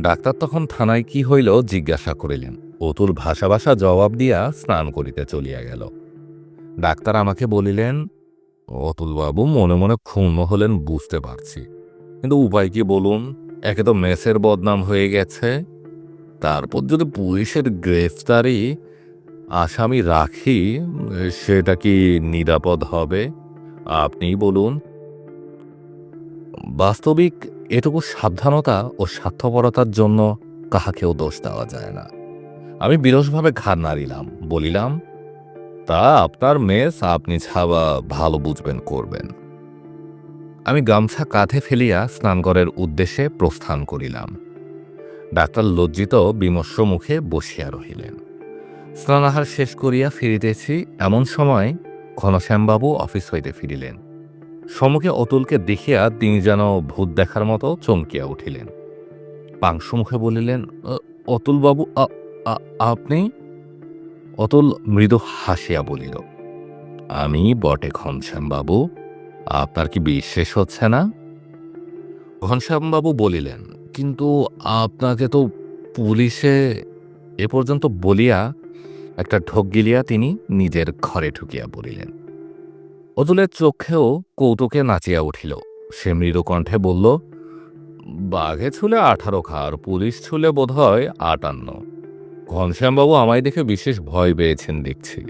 Speaker 1: ডাক্তার তখন থানায় কি হইল জিজ্ঞাসা করিলেন। অতুল ভাষা ভাষা জবাব দিয়া স্নান করিতে চলিয়া গেল। ডাক্তার আমাকে বলিলেন, অতুলবাবু মনে মনে ক্ষুণ্ণ হলেন বুঝতে পারছি, কিন্তু উপায় কি বলুন? একে তো মেসের বদনাম হয়ে গেছে, তারপর যদি পুলিশের গ্রেফতারি আসামি রাখি, সেটা কি নিরাপদ হবে? আপনিই বলুন। বাস্তবিক এটুকু সাবধানতা ও স্বার্থপরতার জন্য কাহাকেও দোষ দেওয়া যায় না। আমি বিরসভাবে ঘাড় নাড়িলাম, বলিলাম, তা আপনার মেস, আপনি ছাড়া ভালো বুঝবেন করবেন। আমি গামছা কাঁধে ফেলিয়া স্নানঘরের উদ্দেশ্যে প্রস্থান করিলাম। ডাক্তার লজ্জিত বিমর্ষ মুখে বসিয়া রহিলেন। স্নানাহার শেষ করিয়া ফিরিতেছি, এমন সময় ঘনশ্যামবাবু অফিস হইতে ফিরিলেন। সম্মুখে অতুলকে দেখিয়া তিনি যেন ভূত দেখার মতো চমকিয়া উঠিলেন। পাংশু মুখে বলিলেন, অতুলবাবু, আপনি? অতুল মৃদু হাসিয়া বলিল, আমি বটে ঘনশ্যামবাবু, আপনার কি বিশ্বাস হচ্ছে না? ঘনশ্যামবাবু বলিলেন, কিন্তু আপনাকে তো পুলিশে। এ পর্যন্ত বলিয়া একটা ঢোক গিলিয়া তিনি নিজের ঘরে ঢুকিয়া পড়িলেন। অতুলের চোখেও কৌতুকে নাচিয়া উঠিল। সে মৃদু কণ্ঠে বলল, বাঘে ছুলে 18 খার, পুলিশ ছুলে বোধ হয় 58। ঘনশ্যামবাবু আমায় দেখে বিশেষ ভয় পেয়েছেন দেখছি।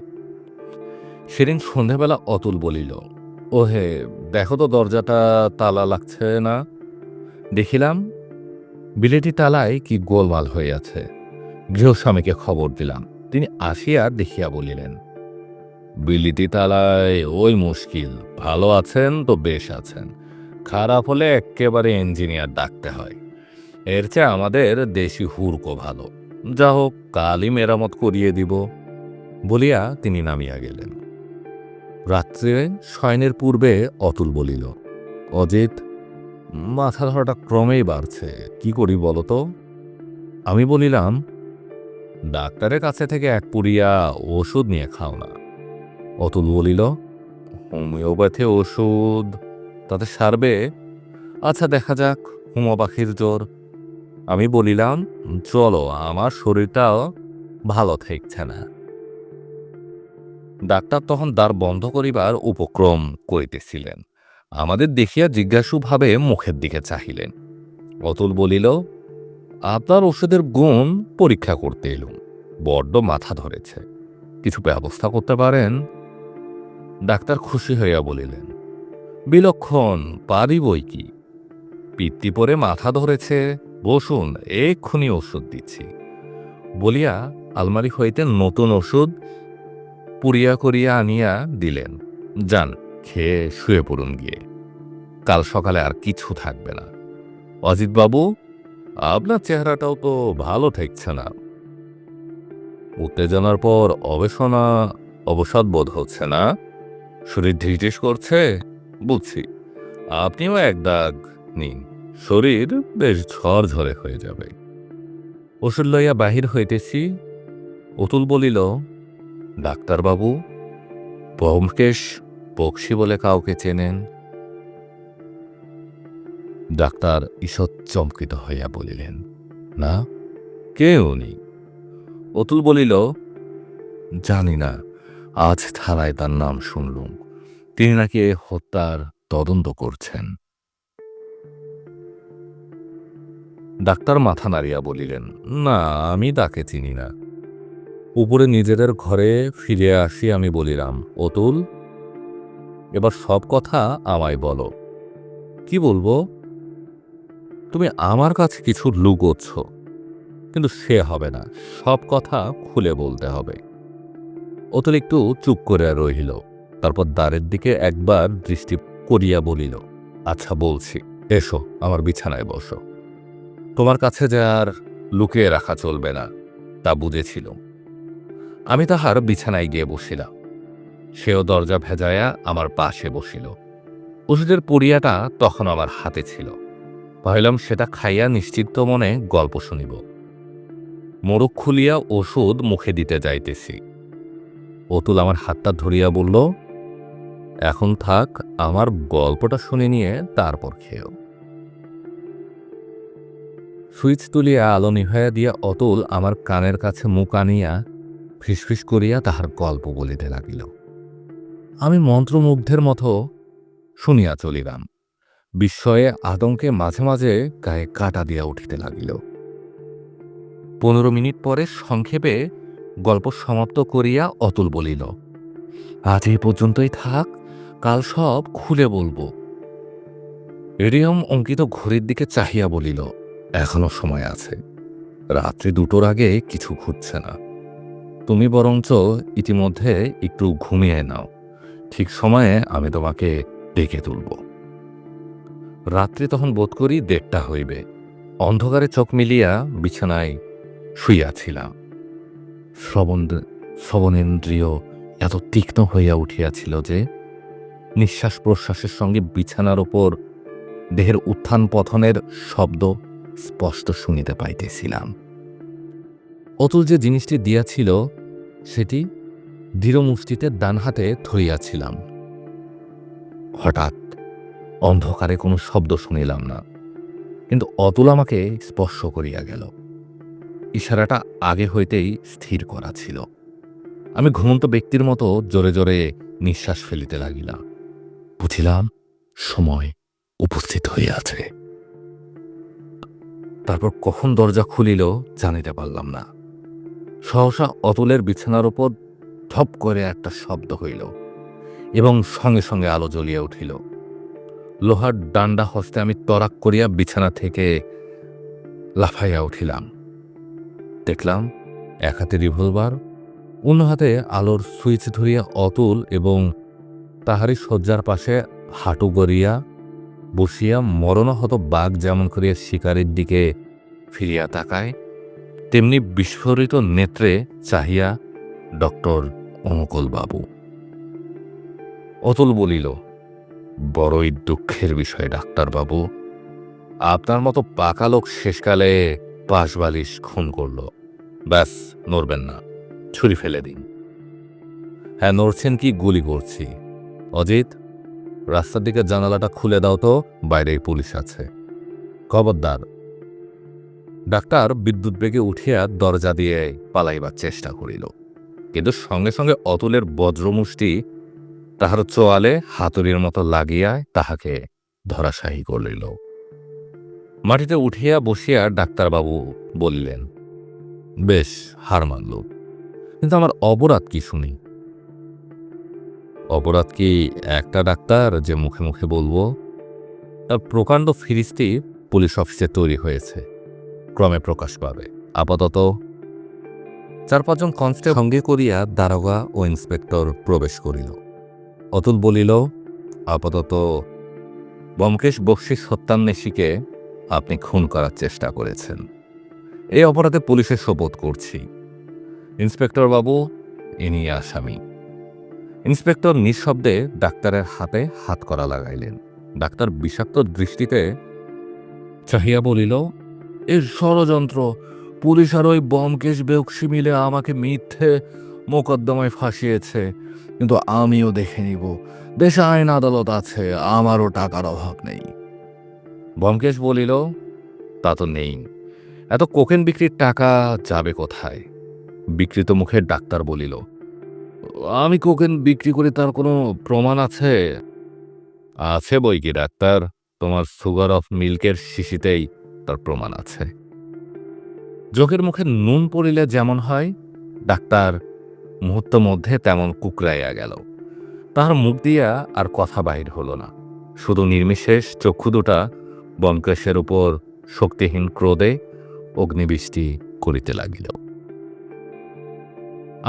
Speaker 1: সেদিন সন্ধেবেলা অতুল বলিল, ওহে দেখো তো দরজাটা তালা লাগছে না। দেখিলাম বিলেটি তালায় কি গোলমাল হইয়াছে। গৃহস্বামীকে খবর দিলাম। তিনি আসিয়া দেখিয়া বলিলেন, বিলিতি তালায় ওই মুশকিল, ভালো আছেন তো বেশ আছেন, খারাপ হলে একেবারে ইঞ্জিনিয়ার ডাকতে হয়। এর চেয়ে আমাদের দেশি হুড়কো ভালো, যা হোক কালই মেরামত করিয়ে দিব। বলিয়া তিনি নামিয়া গেলেন। রাত্রে শয়নের পূর্বে অতুল বলিল, অজিত, মাথা ধরাটা ক্রমেই বাড়ছে, কি করি বলো তো? আমি বলিলাম, ডাক্তারের কাছে থেকে এক পুরিয়া ওষুধ নিয়ে খাও না। অতুল বলিল, হোমিওপ্যাথি ওষুধ তাতে সারবে? আচ্ছা দেখা যাক, হোমিওপ্যাথির জোর। আমি বলিলাম, চলো, আমার শরীরটাও ভালো থাকছে না। ডাক্তার তখন দ্বার বন্ধ করিবার উপক্রম করিতেছিলেন। আমাদের দেখিয়া জিজ্ঞাসুভাবে মুখের দিকে চাহিলেন। অতুল বলিল, আপনার ওষুধের গুণ পরীক্ষা করতে এলুম, বড্ড মাথা ধরেছে, কিছু ব্যবস্থা করতে পারেন? ডাক্তার খুশি হইয়া বলিলেন, বিলক্ষণ, পারি বই কি। পিত্তি পরে মাথা ধরেছে, বসুন, এক্ষুনি ওষুধ দিচ্ছি। বলিয়া আলমারি হইতে নতুন ওষুধ পুড়িয়া করিয়া আনিয়া দিলেন। যান, খেয়ে শুয়ে পড়ুন গিয়ে, কাল সকালে আর কিছু থাকবে না। অজিতবাবু, আপনার চেহারাটাও তো ভালো ঠেকছে না। উত্তেজনার পর অবসাদ বোধ হচ্ছে না? শরীর ঢিসঢিস করছে? বুঝছি, আপনিও এক দাগ নিন, শরীর বেশ ঝরঝরে হয়ে যাবে। ওষুধ লইয়া বাহির হইতেছি, অতুল বলিল, ডাক্তারবাবু, ব্যোমকেশ বক্সী বলে কাউকে চেনেন? ডাক্তার ঈষৎ চমকিত হইয়া বলিলেন, না, কে উনি? অতুল বলিল, জানি না, আজ থানায় তার নাম শুনলুম, তিনি নাকি এই হত্যার তদন্ত করছেন। ডাক্তার মাথা নাড়িয়া বলিলেন, না, আমি তাকে চিনি না। উপরে নিজেদের ঘরে ফিরে আসি আমি বলিলাম, অতুল, এবার সব কথা আমায় বলো। কি বলবো? তুমি আমার কাছে কিছু লুকোচ্ছ, কিন্তু সে হবে না, সব কথা খুলে বলতে হবে। অতুল একটু চুপ করে রহিল, তারপর দ্বারের দিকে একবার দৃষ্টি করিয়া বলিল, আচ্ছা বলছি, এসো আমার বিছানায় বসো। তোমার কাছে যে আর লুকিয়ে রাখা চলবে না, তা বুঝেছিল। আমি তাহার বিছানায় গিয়ে বসিলাম। সেও দরজা ভেজায়া আমার পাশে বসিল। ওষুধের পুড়িয়াটা তখন আমার হাতে ছিল। ভাবিলাম সেটা খাইয়া নিশ্চিন্ত মনে গল্প শুনিব। মোড়ক খুলিয়া ওষুধ মুখে দিতে যাইতেছি, অতুল আমার হাতটা ধরিয়া বলল, এখন থাক, আমার গল্পটা শুনে নিয়ে তারপর খেও। সুইচ তুলিয়া আলো নিভাইয়া দিয়া অতুল আমার কানের কাছে মুখ আনিয়া ফিসফিস করিয়া তাহার গল্প বলিতে লাগিল। আমি মন্ত্রমুগ্ধের মতো শুনিয়া চলিলাম। বিস্ময়ে আতঙ্কে মাঝে মাঝে গায়ে কাটা দিয়া উঠিতে লাগিল। 15 মিনিট পরে সংক্ষেপে গল্প সমাপ্ত করিয়া অতুল বলিল, আজ এই পর্যন্তই থাক, কাল সব খুলে বলবো। এরিয়ম অঙ্কিত ঘড়ির দিকে চাহিয়া বলিল, এখনো সময় আছে, রাত্রি 2টোর আগে কিছু ঘুরছে না। তুমি বরঞ্চ ইতিমধ্যে একটু ঘুমিয়ে নাও, ঠিক সময়ে আমি তোমাকে ডেকে তুলব। রাত্রি তখন বোধ করি 1:30টা হইবে। অন্ধকারে চোখ মিলিয়া বিছানায় শুইয়াছিলাম। শ্রবণেন্দ্রিয় এত তীক্ষ্ণ হইয়া উঠিয়াছিল যে নিঃশ্বাস প্রশ্বাসের সঙ্গে বিছানার ওপর দেহের উত্থান পথনের শব্দ স্পষ্ট শুনিতে পাইতেছিলাম। অতুল যে জিনিসটি দিয়াছিল সেটি দৃঢ় মুষ্টিতে ডান হাতে ধরিয়াছিলাম। হঠাৎ অন্ধকারে কোনো শব্দ শুনিলাম না, কিন্তু অতুল আমাকে স্পর্শ করিয়া গেল। ইশারাটা আগে হইতেই স্থির করা ছিল। আমি ঘুমন্ত ব্যক্তির মতো জোরে জোরে নিঃশ্বাস ফেলিতে লাগিলাম। বুঝিলাম সময় উপস্থিত হইয়াছে। তারপর কখন দরজা খুলিল জানিতে পারলাম না। সহসা অতুলের বিছানার উপর ধপ করে একটা শব্দ হইল এবং সঙ্গে সঙ্গে আলো জ্বলিয়া উঠিল। লোহার ডান্ডা হস্তে আমি তরাক করিয়া বিছানা থেকে লাফাইয়া উঠিলাম। দেখলাম এক হাতে রিভলভার, অন্য হাতে আলোর সুইচ ধরিয়া অতুল এবং তাহারই শয্যার পাশে হাঁটু গড়িয়া বসিয়া মরণহত বাঘ যেমন করিয়া শিকারের দিকে ফিরিয়া তাকায় তেমনি বিস্ফোরিত নেত্রে চাহিয়া ডক্টর অনুকূলবাবু। অতুল বলিল, বড়ই দুঃখের বিষয় ডাক্তারবাবু, আপনার মতো পাকা লোক শেষকালে পাশবালিশ খুন করল। ব্যাস, নড়বেন না, ছুরি ফেলে দিন। হ্যাঁ, নড়ছেন কি গুলি করছি। অজিত, রাস্তার দিকে জানালাটা খুলে দাও তো, বাইরেই পুলিশ আছে। খবরদার। ডাক্তার বিদ্যুৎ বেগে উঠিয়া দরজা দিয়ে পালাইবার চেষ্টা করিল, কিন্তু সঙ্গে সঙ্গে অতুলের বজ্রমুষ্টি তাহার চোয়ালে হাতুড়ির মতো লাগিয়া তাহাকে ধরাশায়ী করিল। মাটিতে উঠিয়া বসিয়া ডাক্তারবাবু বলিলেন, বেশ, হার মানল, কিন্তু আমার অপরাধ কি শুনি? অপরাধ কি একটা ডাক্তার যে মুখে মুখে বলবো? তার প্রকাণ্ড ফিরিস্তি পুলিশ অফিসে তৈরি হয়েছে, ক্রমে প্রকাশ পাবে। আপাতত 4-5 জন কনস্টেবল সঙ্গে করিয়া দারোগা ও ইন্সপেক্টর প্রবেশ করিল। অতুল বলিল, আপাতত ব্যোমকেশ বক্সী সত্যান্বেষীকে আপনি খুন করার চেষ্টা করেছেন। এই অপরাধে পুলিশের শপথ করছি। ইন্সপেক্টর বাবু, ইনি আসামি। ইন্সপেক্টর নিঃশব্দে ডাক্তারের হাতে হাত করা লাগাইলেন। ডাক্তার বিষাক্ত দৃষ্টিতে চাহিয়া বলিল, এর ষড়যন্ত্র। পুলিশ আর ওই ব্যোমকেশ বক্সী মিলে আমাকে মিথ্যে মোকদ্দমায় ফাঁসিয়েছে, কিন্তু আমিও দেখে নিব। দেশে আইন আদালত আছে, আমারও টাকার অভাব নেই। ব্যোমকেশ বলিল, তা তো নেই, এত কোকেন বিক্রির টাকা যাবে কোথায়? বিকৃত মুখে ডাক্তার বলিল, আমি কোকেন বিক্রি করি তার কোনো প্রমাণ আছে? আছে বই কি ডাক্তার, তোমার সুগার অফ মিল্কের শিশিতেই তার প্রমাণ আছে। চোখের মুখে নুন পড়িলে যেমন হয়, ডাক্তার মুহূর্ত মধ্যে তেমন কুকরাইয়া গেল। তাহার মুখ দিয়া আর কথা বাহির হল না, শুধু নির্বিশেষ চক্ষু দুটা ব্যোমকেশের উপর শক্তিহীন ক্রোধে অগ্নিবৃষ্টি করিতে লাগিল।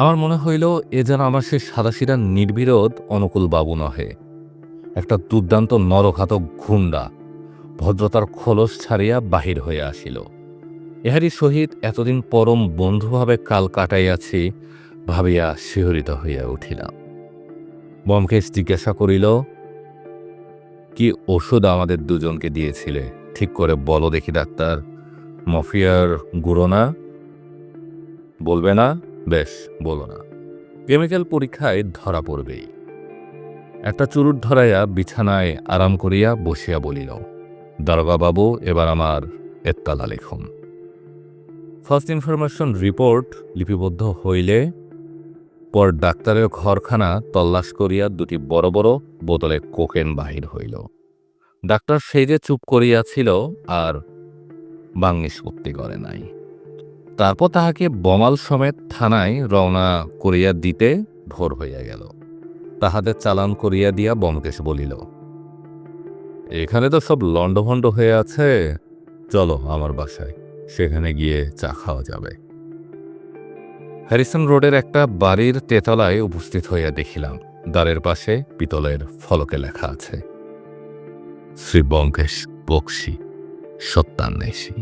Speaker 1: আমার মনে হইল এ যেন আমার সে সাদাসিধা নির্বিরোধ অনুকূলবাবু নহে, একটা দুর্দান্ত নরঘাতক গুন্ডা ভদ্রতার খোলস ছাড়িয়া বাহির হইয়া আসিল। ইহারই সহিত এতদিন পরম বন্ধুভাবে কাল কাটাইয়াছি ভাবিয়া শিহরিত হইয়া উঠিলাম। ব্যোমকেশ জিজ্ঞাসা করিল, কি ওষুধ আমাদের দুজনকে দিয়েছিলে ঠিক করে বলো দেখি ডাক্তার। মফিয়ার গুঁড়ো না? বলবে না? বেশ, বলো না, কেমিক্যাল পরীক্ষায় ধরা পড়বেই। একটা চুরুট ধরাইয়া বিছানায় আরাম করিয়া বসিয়া বলিল, দারোগা বাবু, এবার আমার এত্তালা লিখুন। ফার্স্ট ইনফরমেশন রিপোর্ট লিপিবদ্ধ হইলে পর ডাক্তারের ঘরখানা তল্লাশ করিয়া দুটি বড় বড় বোতলে কোকেন বাহির হইল। ডাক্তার সেই যে চুপ করিয়াছিল আর বাংলিশ উক্তি করে নাই। তারপর তাহাকে বমাল সমেত থানায় রওনা করিয়া দিতে ভোর হইয়া গেল। তাহাদের চালান করিয়া দিয়া ব্যোমকেশ বলিল, এখানে তো সব লণ্ডভণ্ড হয়ে আছে, চলো আমার বাসায়, সেখানে গিয়ে চা খাওয়া যাবে। হ্যারিসন রোডের একটা বাড়ির তেতলায় উপস্থিত হইয়া দেখিলাম দ্বারের পাশে পিতলের ফলকে লেখা আছে, শ্রী ব্যোমকেশ বক্সী, সত্যান্বেষী।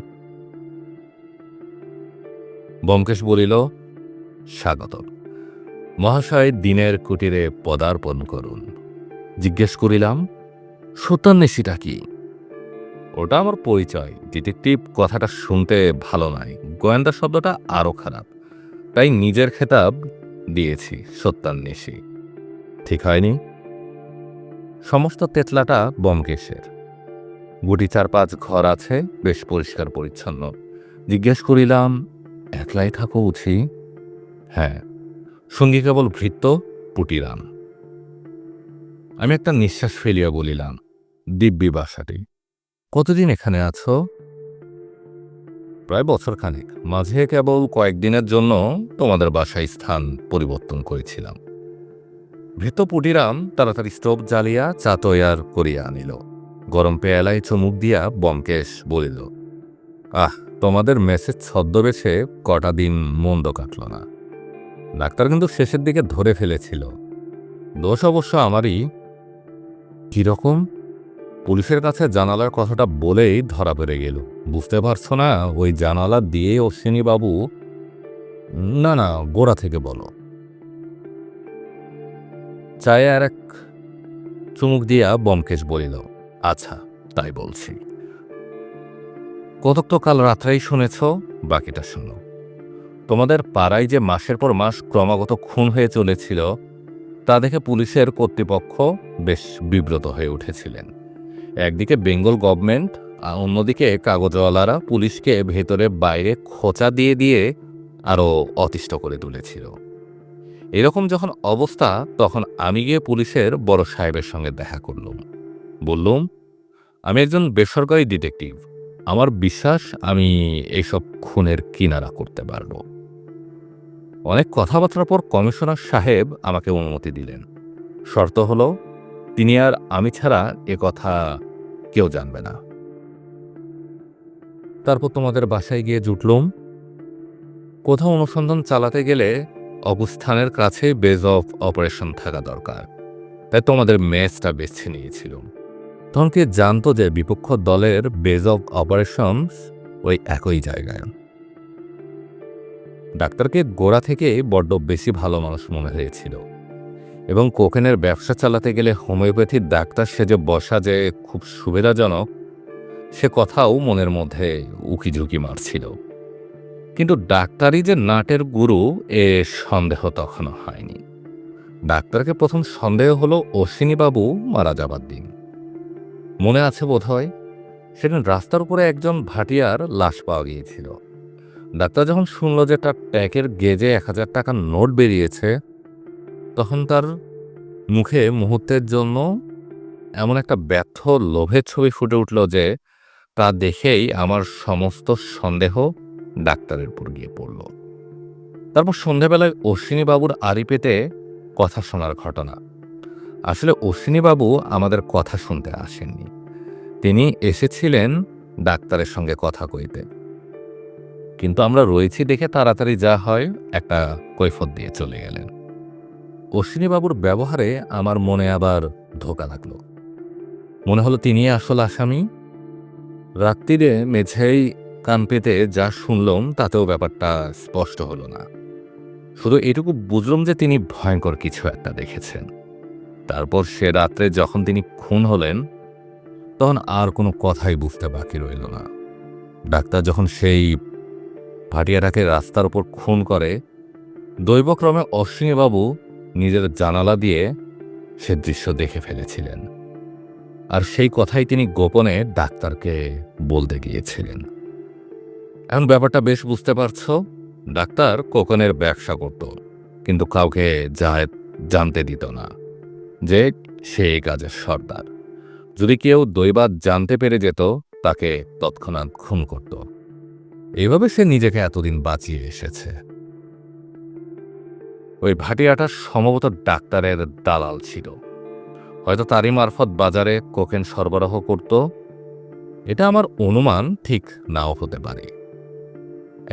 Speaker 1: ব্যোমকেশ বলিল, স্বাগত মহাশয়, দিনের কুটিরে পদার্পণ করুন। জিজ্ঞেস করিলাম, সত্যান্বেষীটা কি? ওটা আমার পরিচয়। ডিটেকটিভ কথাটা শুনতে ভালো নয়, গোয়েন্দা শব্দটা আরও খারাপ, তাই নিজের খেতাব দিয়েছি সত্যান্বেষী। ঠিক হয়নি? সমস্ত তেতলাটা ব্যোমকেশের। গুটি 4-5 ঘর আছে, বেশ পরিষ্কার পরিচ্ছন্ন। জিজ্ঞেস করিলাম, একলাই থাকো বুঝি? হ্যাঁ, সঙ্গী কেবল ভৃত্য পুটিরাম। আমি একটা নিঃশ্বাস ফেলিয়া বলিলাম, দিব্যি বাসাটি। কতদিন এখানে আছো? প্রায় বছরখানেক। মাঝে কেবল কয়েকদিনের জন্য তোমাদের বাসায় স্থান পরিবর্তন করেছিলাম। ভৃত্য পুটিরাম তাড়াতাড়ি স্টোভ জ্বালিয়া চা তৈয়ার করিয়া আনিল। গরম পেয়ালায় চুমুক দিয়া ব্যোমকেশ বলিল, তোমাদের মেসেজ ছদ্মবেশে কটা দিন মন্দ কাটল না। ডাক্তার কিন্তু শেষের দিকে ধরে ফেলেছিল। দোষ অবশ্য আমারই। কিরকম? পুলিশের কাছে জানালার কথাটা বলেই ধরা পড়ে গেল। বুঝতে পারছো না? ওই জানালা দিয়ে অশ্বিনীবাবু। না, গোড়া থেকে বলো। চায়ে আর এক চুমুক দিয়া ব্যোমকেশ বলিল, আচ্ছা তাই বলছি। কতক তো কাল রাত্রেই শুনেছ, বাকিটা শোনো। তোমাদের পাড়ায় যে মাসের পর মাস ক্রমাগত খুন হয়ে চলেছিল, তা দেখে পুলিশের কর্তৃপক্ষ বেশ বিব্রত হয়ে উঠেছিলেন। একদিকে বেঙ্গল গভর্নমেন্ট, আর অন্যদিকে কাগজওয়ালারা পুলিশকে ভেতরে বাইরে খোঁচা দিয়ে দিয়ে আরও অতিষ্ঠ করে তুলেছিল। এরকম যখন অবস্থা, তখন আমি গিয়ে পুলিশের বড় সাহেবের সঙ্গে দেখা করলুম। বললুম, আমি একজন বেসরকারি ডিটেকটিভ, আমার বিশ্বাস আমি এইসব খুনের কিনারা করতে পারব। অনেক কথাবার্তার পর কমিশনার সাহেব আমাকে অনুমতি দিলেন। শর্ত হলো, তিনি আর আমি ছাড়া এ কথা কেউ জানবে না। তারপর তোমাদের বাসায় গিয়ে জুটলুম। কোথাও অনুসন্ধান চালাতে গেলে অবস্থানের কাছে বেজ অফ অপারেশন থাকা দরকার, তাই তোমাদের মেসটা বেছে নিয়েছিলাম। তখন কে জানতো যে বিপক্ষ দলের বেজ অফ অপারেশনস ওই একই জায়গায়। ডাক্তারকে গোড়া থেকে বড্ড বেশি ভালো মানুষ মনে হয়েছিল, এবং কোকেনের ব্যবসা চালাতে গেলে হোমিওপ্যাথির ডাক্তার সেজে বসা যে খুব সুবিধাজনক, সে কথাও মনের মধ্যে উকিঝুঁকি মারছিল। কিন্তু ডাক্তারই যে নাটের গুরু, এ সন্দেহ তখনও হয়নি। ডাক্তারকে প্রথম সন্দেহ হলো অশ্বিনীবাবু মারা যাবার দিন। মনে আছে বোধহয়, সেদিন রাস্তার উপরে একজন ভাটিয়ার লাশ পাওয়া গিয়েছিল। ডাক্তার যখন শুনল যে তার ট্যাকের গেজে 1000 টাকার নোট বেরিয়েছে, তখন তার মুখে মুহূর্তের জন্য এমন একটা ব্যর্থ লোভের ছবি ফুটে উঠল যে তা দেখেই আমার সমস্ত সন্দেহ ডাক্তারের উপর গিয়ে পড়ল। তারপর সন্ধেবেলায় অশ্বিনীবাবুর আড়ি পেতে কথা শোনার ঘটনা। আসলে অশ্বিনীবাবু আমাদের কথা শুনতে আসেননি, তিনি এসেছিলেন ডাক্তারের সঙ্গে কথা কইতে। কিন্তু আমরা রয়েছি দেখে তাড়াতাড়ি যা হয় একটা কৈফত দিয়ে চলে গেলেন। অশ্বিনীবাবুর ব্যবহারে আমার মনে আবার ধোঁকা লাগলো। মনে হলো তিনি আসল আসামি। রাত্রিরে মেঝেই কান পেতে যা শুনলাম তাতেও ব্যাপারটা স্পষ্ট হলো না। শুধু এটুকু বুঝলাম যে তিনি ভয়ঙ্কর কিছু একটা দেখেছেন। তারপর সে রাত্রে যখন তিনি খুন হলেন, তখন আর কোনো কথাই বুঝতে বাকি রইল না। ডাক্তার যখন সেই ভাটিয়াটাকে রাস্তার উপর খুন করে, দৈবক্রমে অশ্বিনীবাবু নিজের জানালা দিয়ে সে দৃশ্য দেখে ফেলেছিলেন, আর সেই কথাই তিনি গোপনে ডাক্তারকে বলতে গিয়েছিলেন। এখন ব্যাপারটা বেশ বুঝতে পারছো। ডাক্তার কোকেনের ব্যবসা করত, কিন্তু কাউকে জানতে দিত না যে সে এই কাজের সর্দার। যদি কেউ দৈবাৎ জানতে পেরে যেত, তাকে তৎক্ষণাৎ খুন করত। এইভাবে সে নিজেকে এতদিন বাঁচিয়ে এসেছে। ওই ভাটিয়াটা সম্ভবত ডাক্তারের দালাল ছিল, হয়তো তারই মারফত বাজারে কোকেন সরবরাহ করত। এটা আমার অনুমান, ঠিক নাও হতে পারে।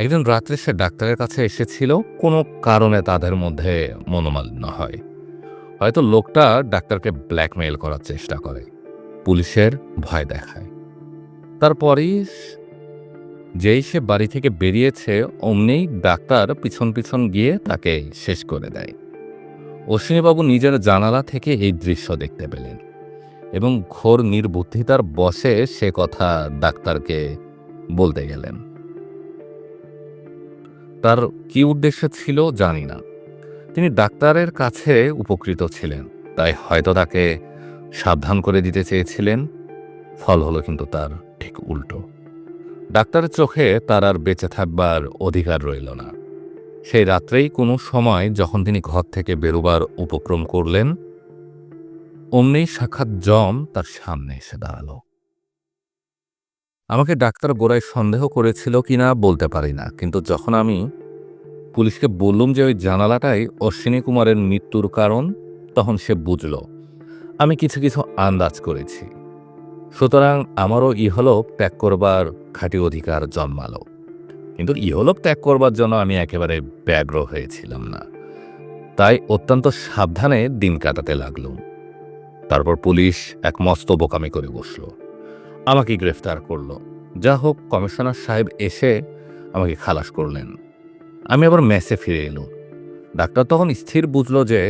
Speaker 1: একদিন রাত্রে সে ডাক্তারের কাছে এসেছিল, কোনো কারণে তাদের মধ্যে মনোমালিন্য হয়। হয়তো লোকটা ডাক্তারকে ব্ল্যাকমেইল করার চেষ্টা করে, পুলিশের ভয় দেখায়। তারপরই যেই সে বাড়ি থেকে বেরিয়েছে, অমনিই ডাক্তার পিছন পিছন গিয়ে তাকে শেষ করে দেয়। অশ্বিনীবাবু নিজের জানালা থেকে এই দৃশ্য দেখতে পেলেন এবং ঘোর নির্বুদ্ধিতার বশে সে কথা ডাক্তারকে বলতে গেলেন। তার কি উদ্দেশ্য ছিল জানি না। তিনি ডাক্তারের কাছে উপকৃত ছিলেন, তাই হয়তো তাকে সাবধান করে দিতে চেয়েছিলেন। ফল হলো কিন্তু তার ঠিক উল্টো। ডাক্তারের চোখে তার আর বেঁচে থাকবার অধিকার রইল না। সেই রাত্রেই কোনো সময় যখন তিনি ঘর থেকে বেরোবার উপক্রম করলেন, অমনি সাক্ষাৎ যম তার সামনে এসে দাঁড়ালো। আমাকে ডাক্তার গোড়ায় সন্দেহ করেছিল কিনা বলতে পারি না, কিন্তু যখন আমি পুলিশকে বললুম যে ওই জানালাটাই অশ্বিনী কুমারের মৃত্যুর কারণ, তখন সে বুঝল আমি কিছু কিছু আন্দাজ করেছি। সুতরাং আমারও ইহলোক ত্যাগ করবার খাঁটি অধিকার জন্মালো। কিন্তু ইহলোক ত্যাগ করবার জন্য আমি একেবারে ব্যগ্র হয়েছিলাম না, তাই অত্যন্ত সাবধানে দিন কাটাতে লাগলুম। তারপর পুলিশ এক মস্ত বোকামি করে বসল, আমাকে গ্রেফতার করল। যা হোক, কমিশনার সাহেব এসে আমাকে খালাস করলেন। আমি আবার মেসে ফিরে এলুম। ডাক্তার তখন স্থির বুঝল যে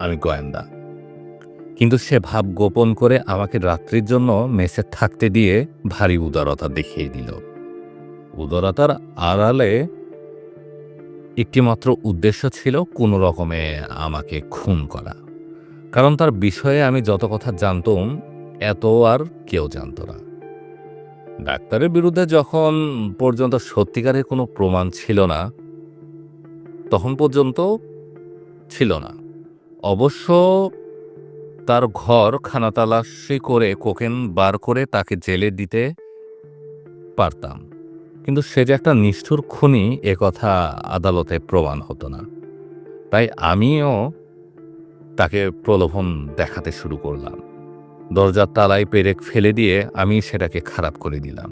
Speaker 1: আমি গোয়েন্দা, কিন্তু সে ভাব গোপন করে আমাকে রাত্রির জন্য মেসে থাকতে দিয়ে ভারী উদারতা দেখিয়ে দিল। উদারতার আড়ালে একটিমাত্র উদ্দেশ্য ছিল কোনো রকমে আমাকে খুন করা, কারণ তার বিষয়ে আমি যত কথা জানতাম এত আর কেউ জানত না। ডাক্তারের বিরুদ্ধে যখন পর্যন্ত সত্যিকারের কোনো প্রমাণ ছিল না, তখন পর্যন্ত ছিল না। অবশ্য তার ঘর খানাতল্লাশি করে কোকেন বার করে তাকে জেলে দিতে পারতাম, কিন্তু সে যে একটা নিষ্ঠুর খুনি এ কথা আদালতে প্রমাণ হতো না। তাই আমিও তাকে প্রলোভন দেখাতে শুরু করলাম। দরজার তালায় পেরেক ফেলে দিয়ে আমি সেটাকে খারাপ করে দিলাম।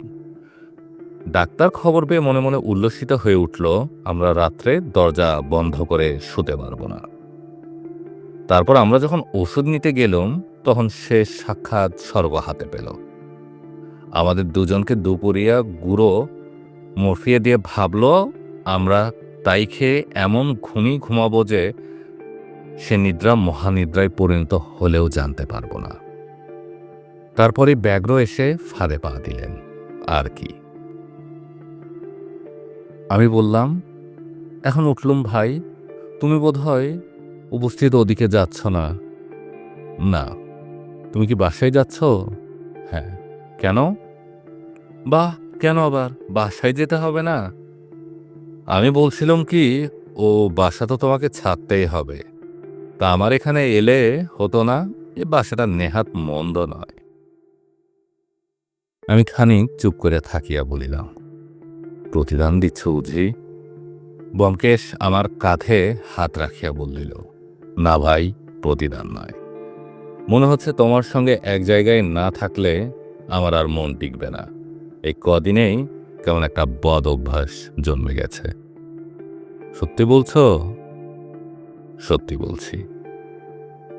Speaker 1: ডাক্তার খবর পেয়ে মনে মনে উল্লসিত হয়ে উঠল, আমরা রাত্রে দরজা বন্ধ করে শুতে পারব না। তারপর আমরা যখন ওষুধ নিতে গেলাম, তখন সে সাক্ষাৎ স্বর্গ হাতে পেল। আমাদের দুজনকে দুপুরিয়া গুঁড়ো মরফিয়ে দিয়ে ভাবল আমরা তাই খেয়ে এমন ঘুমাবো যে সে নিদ্রা মহানিদ্রায় পরিণত হলেও জানতে পারব না। তারপরে ব্যগ্র এসে ফাঁদে পা দিলেন। আর কি? আমি বললাম, এখন উঠলুম ভাই, তুমি বোধহয় উপস্থিত ওদিকে যাচ্ছ না? না। তুমি কি বাসায় যাচ্ছ? হ্যাঁ। কেন? বাহ, কেন আবার? বাসায় যেতে হবে না? আমি বলছিলাম কি, ও বাসা তো তোমাকে ছাড়তেই হবে, তা আমার এখানে এলে হতো না? এ বাসাটা নেহাত মন্দ নয়। আমি খানিক চুপ করে থাকিয়া বলিলাম, প্রতিদান দিচ্ছ বুঝি? ব্যোমকেশ আমার কাঁধে হাত রাখিয়া বলিল, না ভাই, প্রতিদান নয়। মনে হচ্ছে তোমার সঙ্গে এক জায়গায় না থাকলে আমার আর মন টিকবে না। এই কদিনেই কেমন একটা বদ অভ্যাস জন্মে গেছে। সত্যি বলছো? সত্যি বলছি।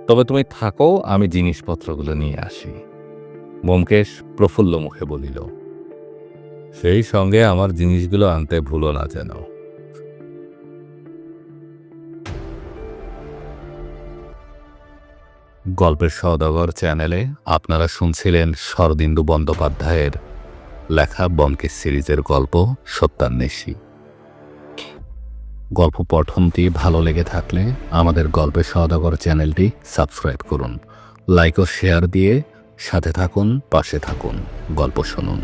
Speaker 1: তবে তুমি থাকো, আমি জিনিসপত্রগুলো নিয়ে আসি। ব্যোমকেশ প্রফুল্ল মুখে বলিল, সেই সঙ্গে আমার জিনিসগুলো আনতে ভুলো না যেন। গল্পের সওদাগর চ্যানেলে আপনারা শুনছিলেন শরদিন্দু বন্দ্যোপাধ্যায়ের লেখা ব্যোমকেশ সিরিজের গল্প সত্যান্বেষী। গল্প পঠনটি ভালো লেগে থাকলে আমাদের গল্পের সওদাগর চ্যানেলটি সাবস্ক্রাইব করুন, লাইক ও শেয়ার দিয়ে সাথে থাকুন, পাশে থাকুন, গল্প শুনুন।